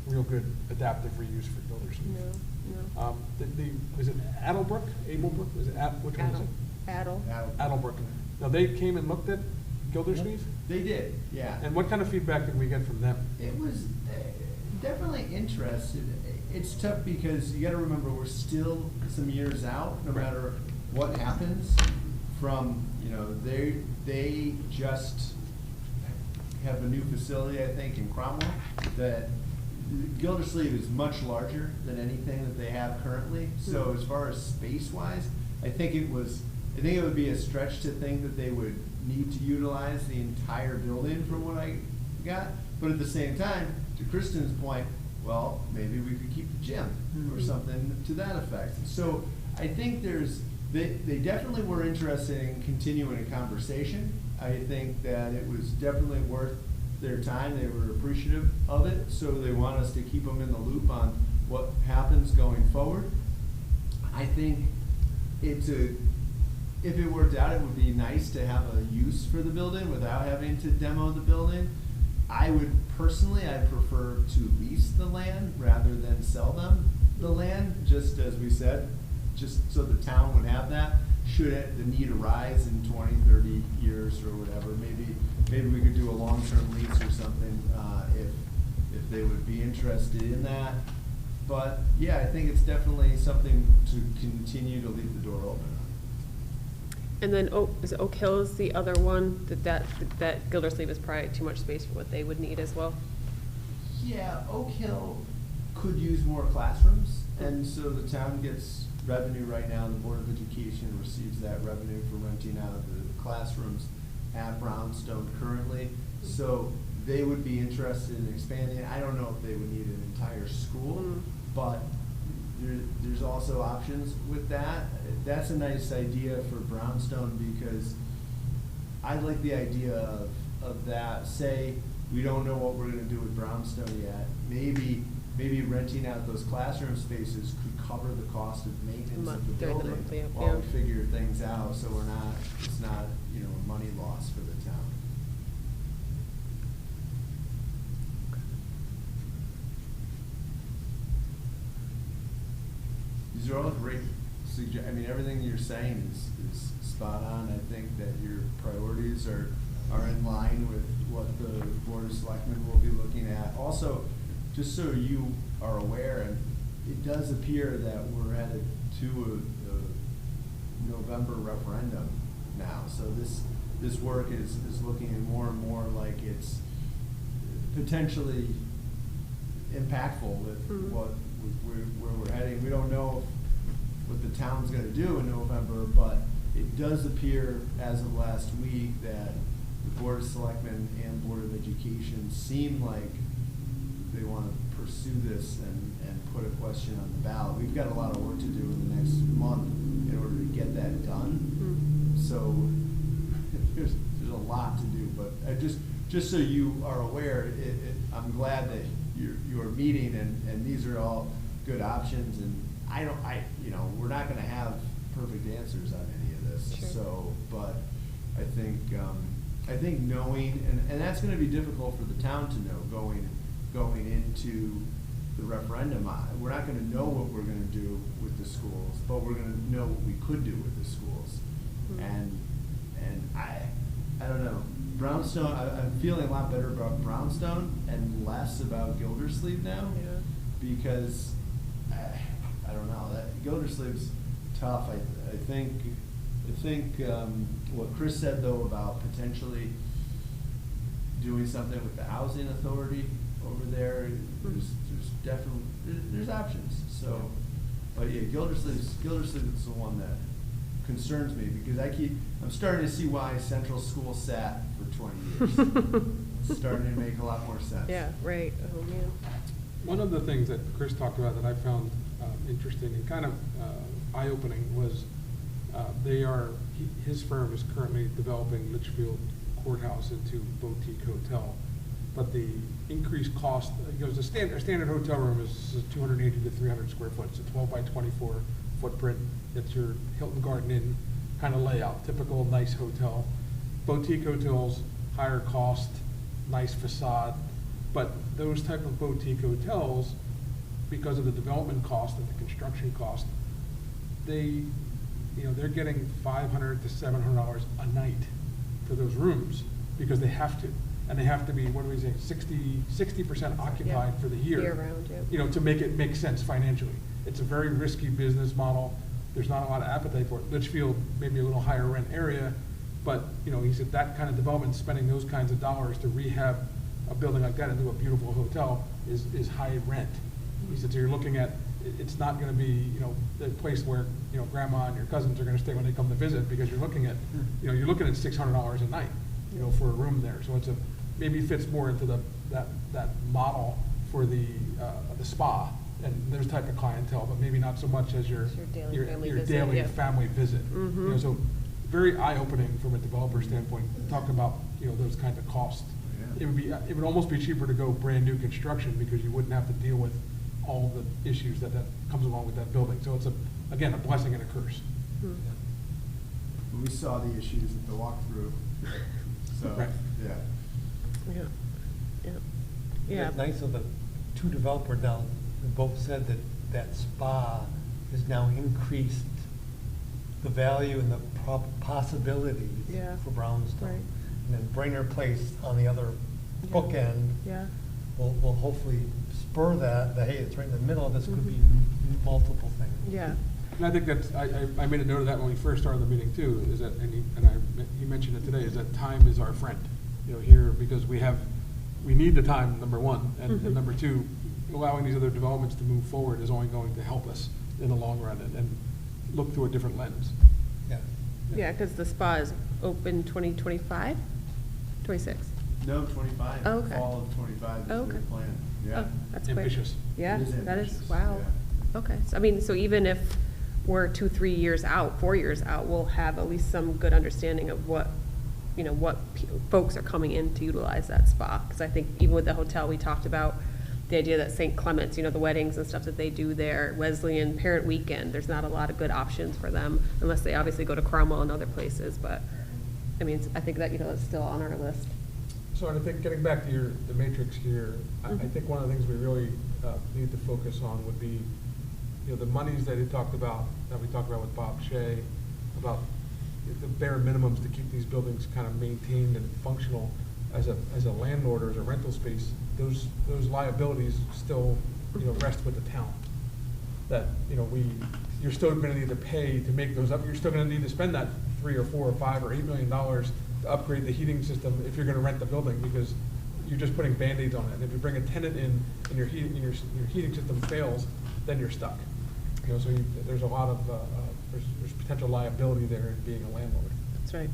real good adaptive reuse for Gildersleeve. No. Was it Adelbrook, Abelbrook, was it, which one is it? Addle. Adelbrook. Now, they came and looked at Gildersleeve? They did, yeah. And what kind of feedback did we get from them? It was definitely interested. It's tough because you gotta remember, we're still some years out, no Right. matter what happens from, they just have a new facility, I think, in Cromwell, that Gildersleeve is much larger than anything that they have currently. So as far as space-wise, I think it would be a stretch to think that they would need to utilize the entire building from what I got. But at the same time, to Kristen's point, well, maybe we could keep the gym or something to that effect. So I think they definitely were interested in continuing a conversation. I think that it was definitely worth their time. They were appreciative of it, so they want us to keep them in the loop on what happens going forward. I think if it worked out, it would be nice to have a use for the building without having to demo the building. I would personally, I'd prefer to lease the land rather than sell them the land, just as we said, just so the town would have that. Should the need arise in 20, 30 years or whatever, maybe we could do a long-term lease or something, if they would be interested in that. But yeah, I think it's definitely something to continue to leave the door open on. And then Oak Hill is the other one, that Gildersleeve is probably too much space for what they would need as well. Yeah, Oak Hill could use more classrooms, and so the town gets revenue right now. The Board of Education receives that revenue for renting out the classrooms at Brownstone currently. So they would be interested in expanding. I don't know if they would need an entire school, but there's also options with that. That's a nice idea for Brownstone, because I like the idea of that. Say we don't know what we're gonna do with Brownstone yet. Maybe renting out those classroom spaces could cover the cost of maintenance of the During the building monthly, while we yeah. figure things out, so it's not, a money loss for the town. These are all great everything you're saying is spot on. I think that your priorities are in line with what the Board of Selectmen will be looking at. Also, just so you are aware, and it does appear that we're headed to a November referendum now. So this work is looking more and more like it's potentially impactful with where we're heading. We don't know what the town's gonna do in November, but it does appear as of last week that the Board of Selectmen and Board of Education seem like they wanna pursue this and put a question on the ballot. We've got a lot of work to do in the next month in order to get that done. So there's a lot to do, but just so you are aware, I'm glad that you are meeting, and these are all good options, and we're not gonna have perfect answers on any of this. Sure. So, but I think knowing, and that's gonna be difficult for the town to know going into the referendum. We're not gonna know what we're gonna do with the schools, but we're gonna know what we could do with the schools. And I don't know, Brownstone, I'm feeling a lot better about Brownstone and less about Gildersleeve now. Yeah. Because, I don't know, that Gildersleeve's tough. I think what Chris said though about potentially doing something with the housing authority over there, there's definitely, there's options. So, but yeah, Gildersleeve is the one that concerns me, because I'm starting to see why Central School sat for 20 years. It's starting to make a lot more sense. Yeah, right, oh man. One of the things that Chris talked about that I found interesting and kind of eye-opening was his firm is currently developing Litchfield Courthouse into boutique hotel. But the increased cost, a standard hotel room is 280 to 300 square foot. It's a 12 by 24 footprint. It's your Hilton Garden Inn kind of layout, typical nice hotel. Boutique hotels, higher cost, nice facade. But those type of boutique hotels, because of the development cost and the construction cost, they're getting $500 to $700 a night for those rooms, because they have to. And they have to be, 60% occupied for the year. Year-round, yeah. To make it make sense financially. It's a very risky business model. There's not a lot of appetite for it. Litchfield, maybe a little higher rent area, but, he said that kind of development, spending those kinds of dollars to rehab a building like that into a beautiful hotel is high rent. He said, so you're looking at, it's not gonna be, the place where, grandma and your cousins are gonna stay when they come to visit, because you're looking at, you're looking at $600 a night, for a room there. So maybe fits more into the that model for the spa and those type of clientele, but maybe not so much as your Your daily family visit, daily yeah. family visit. You know, so very eye-opening from a developer standpoint, talking about, you know, those kinds of costs. Yeah. It would almost be cheaper to go brand new construction because you wouldn't have to deal with all the issues that comes along with that building. So it's again, a blessing and a curse. We saw the issues at the walkthrough, so, Right. yeah. Yeah, yeah, yeah. It's nice of the two developers now, who both said that that spa has now increased the value and the possibilities Yeah. for Brownstone. Right. And then Brainerd Place on the other Yeah. bookend Yeah. will hopefully spur that, hey, it's right in the middle, this could be multiple things. Yeah. And I think that's, I made a note of that when we first started the meeting too, is that, he mentioned it today, is that time is our friend, you know, here, because we need the time, number one, and number two, allowing these other developments to move forward is only going to help us in the long run and look through a different lens. Yeah. Yeah, because the spa is open 2025, 26. No, 25. Oh, okay. Fall of 25 is Oh, their okay. plan, yeah. Oh, that's quick. Ambitious. Yeah, It is that is, ambitious, wow. yeah. Okay, so I mean, so even if we're 2-3 years out, 4 years out, we'll have at least some good understanding of what, you know, what folks are coming in to utilize that spa. Because I think even with the hotel, we talked about the idea that St. Clement's, you know, the weddings and stuff that they do there, Wesleyan Parent Weekend, there's not a lot of good options for them unless they obviously go to Cromwell and other places. But, I mean, I think that, you know, it's still on our list. So, and I think getting back to the matrix here, I think one of the things we really need to focus on would be, you know, the monies that we talked about with Bob Shea, about the bare minimums to keep these buildings kind of maintained and functional as a landlord or as a rental space. Those liabilities still, you know, rest with the town. That, you know, you're still gonna need to pay to make those up. You're still gonna need to spend that $3 or $4 or $5 or $8 million to upgrade the heating system if you're gonna rent the building, because you're just putting Band-Aids on it. And if you bring a tenant in and your heating system fails, then you're stuck. You know, so there's a lot of, there's potential liability there in being a landlord. That's right.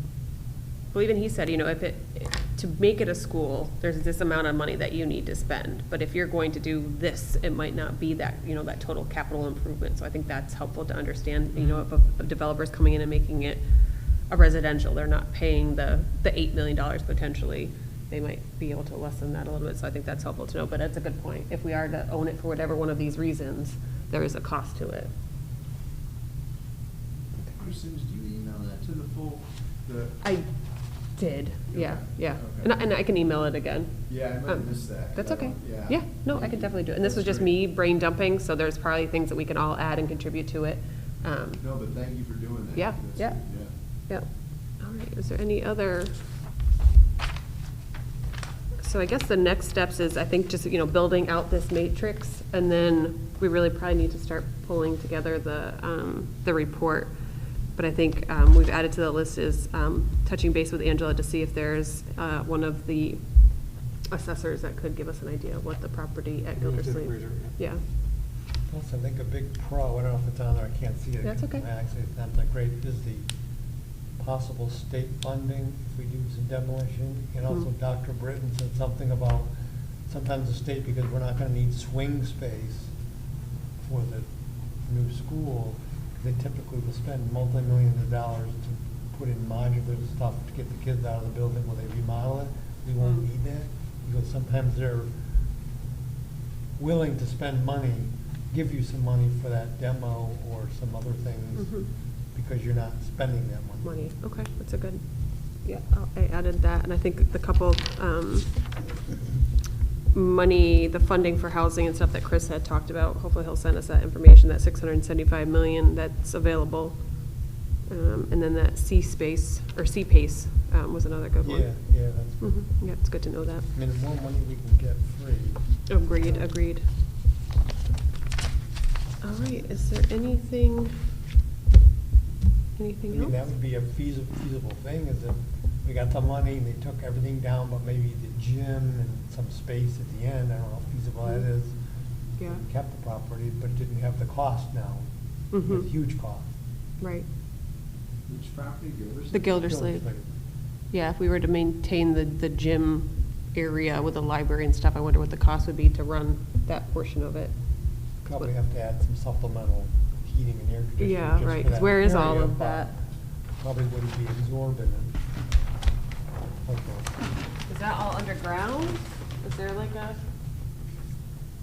Well, even he said, you know, to make it a school, there's this amount of money that you need to spend. But if you're going to do this, it might not be that, you know, that total capital improvement. So I think that's helpful to understand, you know, if a developer's coming in and making it a residential, they're not paying the $8 million potentially. They might be able to lessen that a little bit. So I think that's helpful to know, but that's a good point. If we are to own it for whatever one of these reasons, there is a cost to it. Sims, do you email that to the full, I did, yeah, yeah. Okay. And I can email it again. Yeah, I might have missed that. That's okay. Yeah. Yeah, no, I can definitely do it. And this was That's just great. me brain dumping, so there's probably things that we can all add and contribute to it. No, but thank you for doing that. Yeah, That's yeah. good, Yep. All right, is there any other? So I guess the next steps is, I think, just, you know, building out this matrix, and then we really probably need to start pulling together the report. But I think we've added to the list is touching base with Angela to see if there's one of the assessors that could give us an idea of what the property at Gildersleeve. Appraiser, Yeah, Also, I think a big pro, I don't know if it's on there, I can't see it. That's okay. Actually, it's not that great, is the possible state funding if we do some demolition. And also Dr. Britton said something about sometimes the state, because we're not gonna need swing space for the new school, they typically will spend multi-millions of dollars to put in modular stuff to get the kids out of the building when they remodel it. We won't need that, because sometimes they're willing to spend money, give you some money for that demo or some other things, because you're not spending that money. money, okay, that's a good, yeah, I added that, and I think the couple, money, the funding for housing and stuff that Chris had talked about, hopefully he'll send us that information, that $675 million that's available. And then that C-Space, or C-Pace, was another good one. Yeah, that's good. Yeah, it's good to know that. I mean, the more money we can get free. Agreed. All right, is there anything I else? mean, that would be a feasible thing, is if we got the money and they took everything down, but maybe the gym and some space at the end, I don't know how feasible that is. Yeah. Kept the property, but didn't have the cost now, with huge cost. Right, Which property, Gildersleeve? the Gildersleeve. Yeah, if we were to maintain the gym area with the library and stuff, I wonder what the cost would be to run that portion of it. Probably have to add some supplemental heating and air conditioning. Yeah, just for right, 'cause that where is all area, of but that? Probably wouldn't be absorbent. Okay. Is that all underground? Is there like a,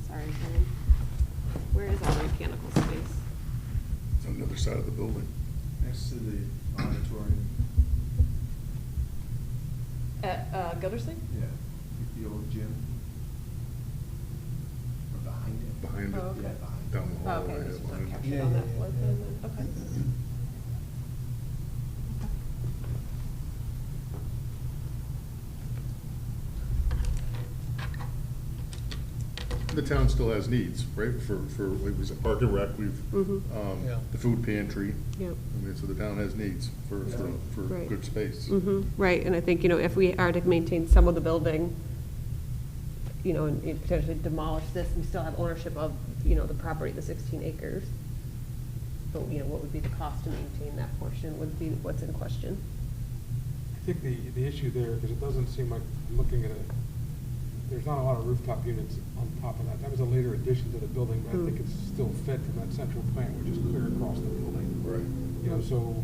sorry, Karen. Where is all the mechanical space? It's on the other side of the building. Next to the auditorium. At Gildersleeve? Yeah, the old gym. Or behind it. Behind it. Oh, okay. Yeah, behind. Down the Oh, hallway. okay, this is not behind it. captured Yeah, on yeah, that floor yeah, plan yeah. then, okay. The town still has needs, right, it was a park and rec, Mhm. Yeah. the food pantry. Yep. I mean, so the town has needs for Right. good space. Right, and I think, if we are to maintain some of the building, and potentially demolish this, we still have ownership of, the property, the 16 acres. But, what would be the cost to maintain that portion would be what's in question. I think the issue there, because it doesn't seem like, looking at it, there's not a lot of rooftop units on top of that. That was a later addition to the building, but I think it's still fit from that central plant, which is clear across the building. Right. So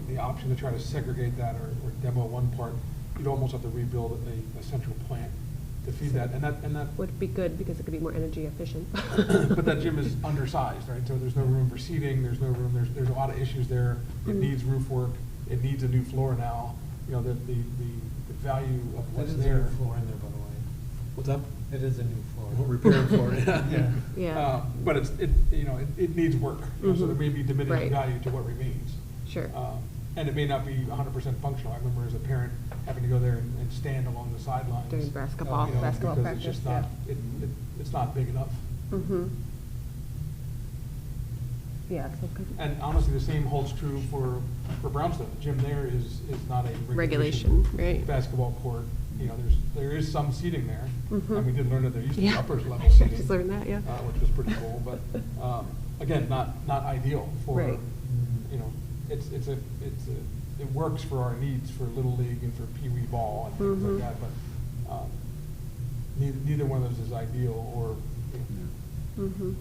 the option to try to segregate that or demo one part, you'd almost have to rebuild a central plant to feed that, and that, Would be good because it could be more energy efficient. but that gym is undersized, right? So there's no room for seating, there's no room, there's a lot of issues there. It needs roof work, it needs a new floor now, the value of That what's is a there. new floor in there, by the way. What's up? It is a new floor. Repair floor, yeah. Yeah. But it needs work, so there may be diminished Right. value to what remains. Sure. And it may not be 100% functional. I remember as a parent having to go there and stand along the sidelines. During basketball because practice, it's just yeah. not, it's not big enough. Mm-hmm. Yeah, so could. And honestly, the same holds true for Brownstone. The gym there is not a Regulation, right. basketball court. There is some seating there. Mhm. And we did learn that there used to be Yeah. uppers level seating. Just learned that, yeah. Which was pretty cool, but, again, not ideal for, Right. it works for our needs for Little League and for Pee Wee ball and things Mhm. like that, but, neither one of those is ideal or, Mm-hmm.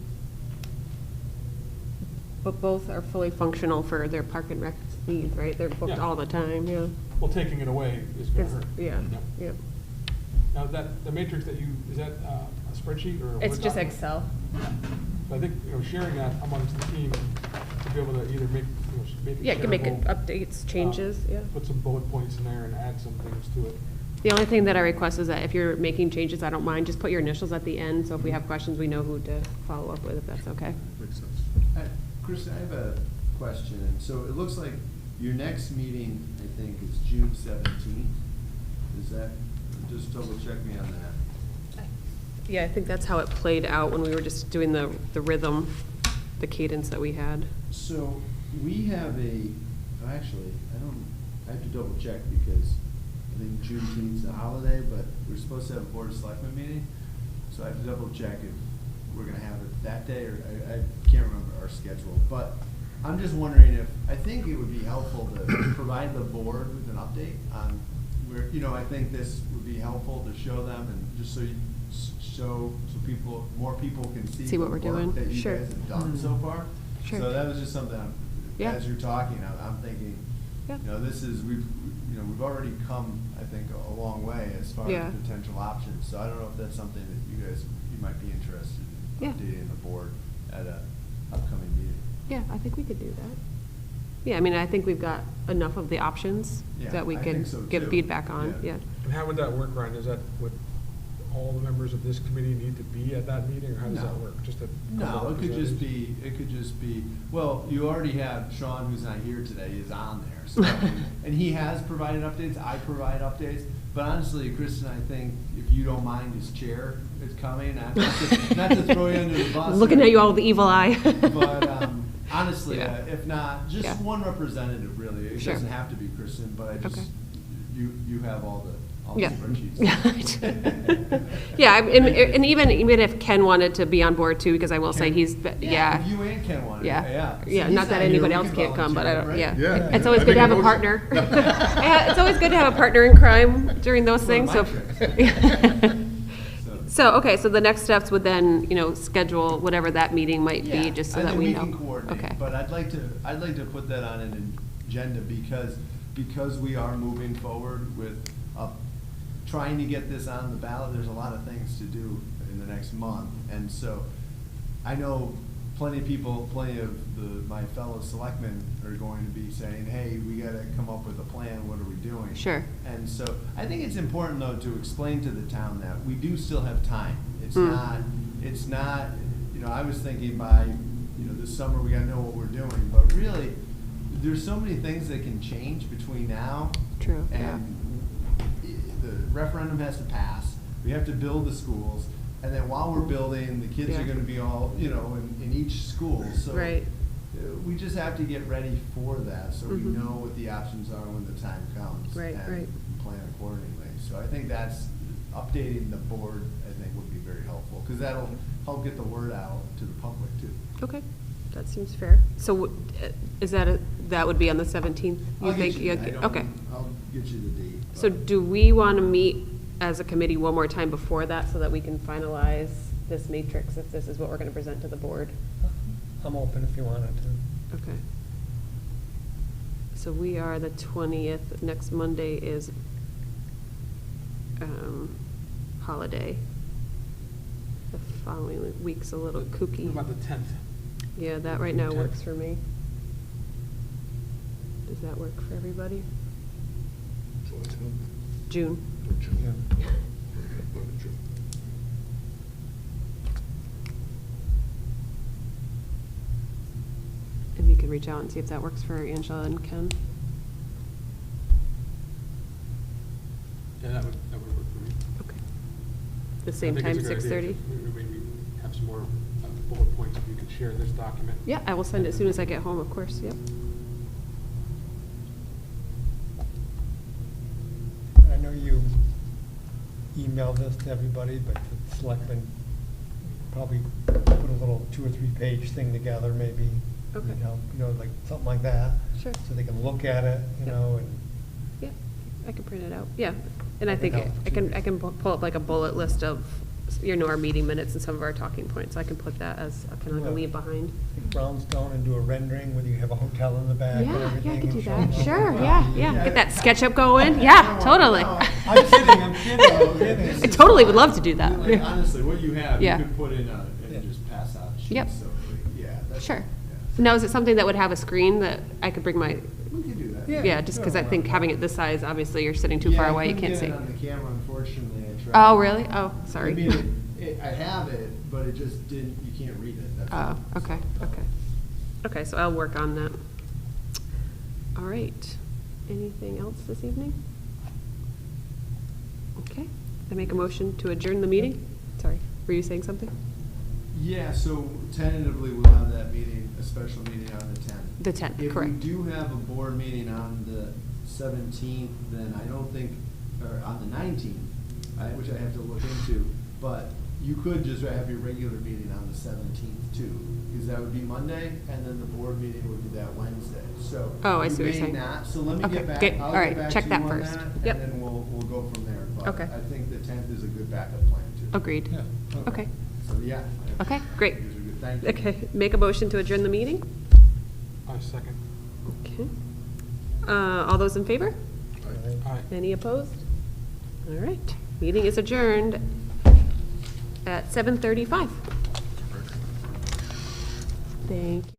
But both are fully functional for their park and rec needs, right? They're booked Yeah. all the time, yeah. well, taking it away is gonna hurt. Yeah, yeah. Now, the matrix that is that a spreadsheet or a Word It's just document? Excel. So I think, sharing that amongst the team to be able to either make it Yeah, you can make it shareable, updates, changes, yeah. Put some bullet points in there and add some things to it. The only thing that I request is that if you're making changes, I don't mind, just put your initials at the end, so if we have questions, we know who to follow up with, if that's okay. Makes sense. Chris, I have a question, and so it looks like your next meeting, I think, is June 17th. Is that, just double check me on that. Yeah, I think that's how it played out when we were just doing the rhythm, the cadence that we had. So, we have actually, I have to double check because I think Juneteenth's a holiday, but we're supposed to have a Board of Selectmen meeting. So I have to double check if we're gonna have it that day, or I can't remember our schedule. But I'm just wondering if, I think it would be helpful to provide the board with an update on where, I think this would be helpful to show them and just so more people can see. See what the we're work doing. that you Sure. guys have done so far. Sure. So that was just something, Yeah. as you're talking, I'm thinking, Yeah. this is, we've already come, I think, a long way as far Yeah. as potential options. So I don't know if that's something that you might be interested in Yeah. updating the board at a upcoming meeting. Yeah, I think we could do that. Yeah, I mean, I think we've got enough of the options Yeah, that we I can think so, give too. feedback on, Yeah. yeah. And how would that work, Ryan? Would all the members of this committee need to be at that meeting, or how does that No. work? Just a No, couple it could just representatives? be, well, you already have Sean, who's not here today, is on there, so, and he has provided updates, I provide updates, but honestly, Chris and I think, if you don't mind, his chair is coming, not to throw you under the bus. Looking at you all with the evil eye. But, honestly, Yeah. if not, just Yeah. one representative, really, it Sure. doesn't have to be Kristen, but I just, Okay. you have all all the Yeah. spreadsheets. Yeah, and even if Ken wanted to be on board too, because I will say he's, Yeah, if you and Ken wanted, Yeah, So yeah, he's not that here, anybody we else can can't come, but I don't, volunteer, right? yeah. Yeah. It's always I good to make have a a motion. partner. Yeah, it's always good to have a partner in crime during those One things, of so. my tricks. So, okay, so the next steps would then, schedule whatever that meeting might be, Yeah, just so I that think we know. can coordinate, Okay, but I'd like to put that on an agenda because we are moving forward with, trying to get this on the ballot. There's a lot of things to do in the next month, and so I know plenty of my fellow selectmen are going to be saying, hey, we gotta come up with a plan, what are we doing? Sure. And so, I think it's important, though, to explain to the town that we do still have time. It's not, I was thinking by, this summer, we gotta know what we're doing, but really, there's so many things that can change between now True, yeah. and the referendum has to pass, we have to build the schools, and then while we're building, the kids Yeah. are gonna be all, in each school, so. Right. We just have to get ready for that, so we Mhm. know what the options are when the time comes. Right, and right. plan accordingly. So I think that's, updating the board, I think, would be very helpful, because that'll help get the word out to the public, too. Okay, that seems fair. So is that would be on the 17th? You I'll get think? you- I Yeah, don't- okay. I'll get you the date. So but- do we want to meet as a committee one more time before that so that we can finalize this matrix if this is what we're going to present to the board? I'm open if you wanted to. Okay. So we are the 20th, next Monday is holiday. The following week's a little kooky. What about the 10th? Yeah, that right now 10th. works for me. Does that work for everybody? June. And we can reach out and see if that works for Angela and Ken. Yeah, that would work for me. Okay. The I same think time, it's a good idea. 6:30? Maybe have some more bullet points if you could share this document. Yeah, I will send it as soon as I get home, of course, yep. I know you emailed this to everybody, but the selectmen probably put a little 2 or 3 page thing together, maybe. Okay. Like something like that. Sure. So they can look at it, Yep. and. Yeah, I can print it out, yeah. And I That would think help, I can pull up like a bullet list of, our meeting minutes and some of our talking points. I can put that as kind of like a Yeah. leave behind. Brownstone and do a rendering, whether you have a hotel in the back and Yeah, everything. I could and do show that, them. sure, yeah. Get that SketchUp going, yeah, totally. I'm kidding. I totally would love to do that. Like, honestly, what you have, you Yeah. could put in Yeah. and just pass out sheets. Yep. So, yeah. that's- Sure. yeah. Now, is it something that would have a screen that I could bring my, We could do that. yeah, just because I think having it this size, obviously you're sitting too far away, you can't see. Yeah, I couldn't get it on the camera, unfortunately. I tried. Oh, really? Oh, I sorry. mean, I have it, but it just didn't, you can't read it. That's Oh, all. okay, okay. Okay, so I'll work on that. All right. Anything else this evening? Okay. I make a motion to adjourn the meeting? Sorry, were you saying something? Yeah, so tentatively, we'll have that meeting, a special meeting on the 10th. The 10th, If correct. we do have a board meeting on the 17th, then I don't think, or on the 19th, which I have to look into, but you could just have your regular meeting on the 17th too, because that would be Monday, and then the board meeting would be that Wednesday, so. Oh, I see what you you're may saying. not. So let me Okay, get back, good. I'll All get right, back check to that you on first. that, Yep. and then we'll go from there. But Okay. I think the 10th is a good backup plan too. Agreed. Yeah. Okay. So, yeah. Okay, great. These are good. Thank you. Okay, make a motion to adjourn the meeting? I second. Okay. All those in favor? Aye. Any opposed? All right, meeting is adjourned at 7:35. Thank you.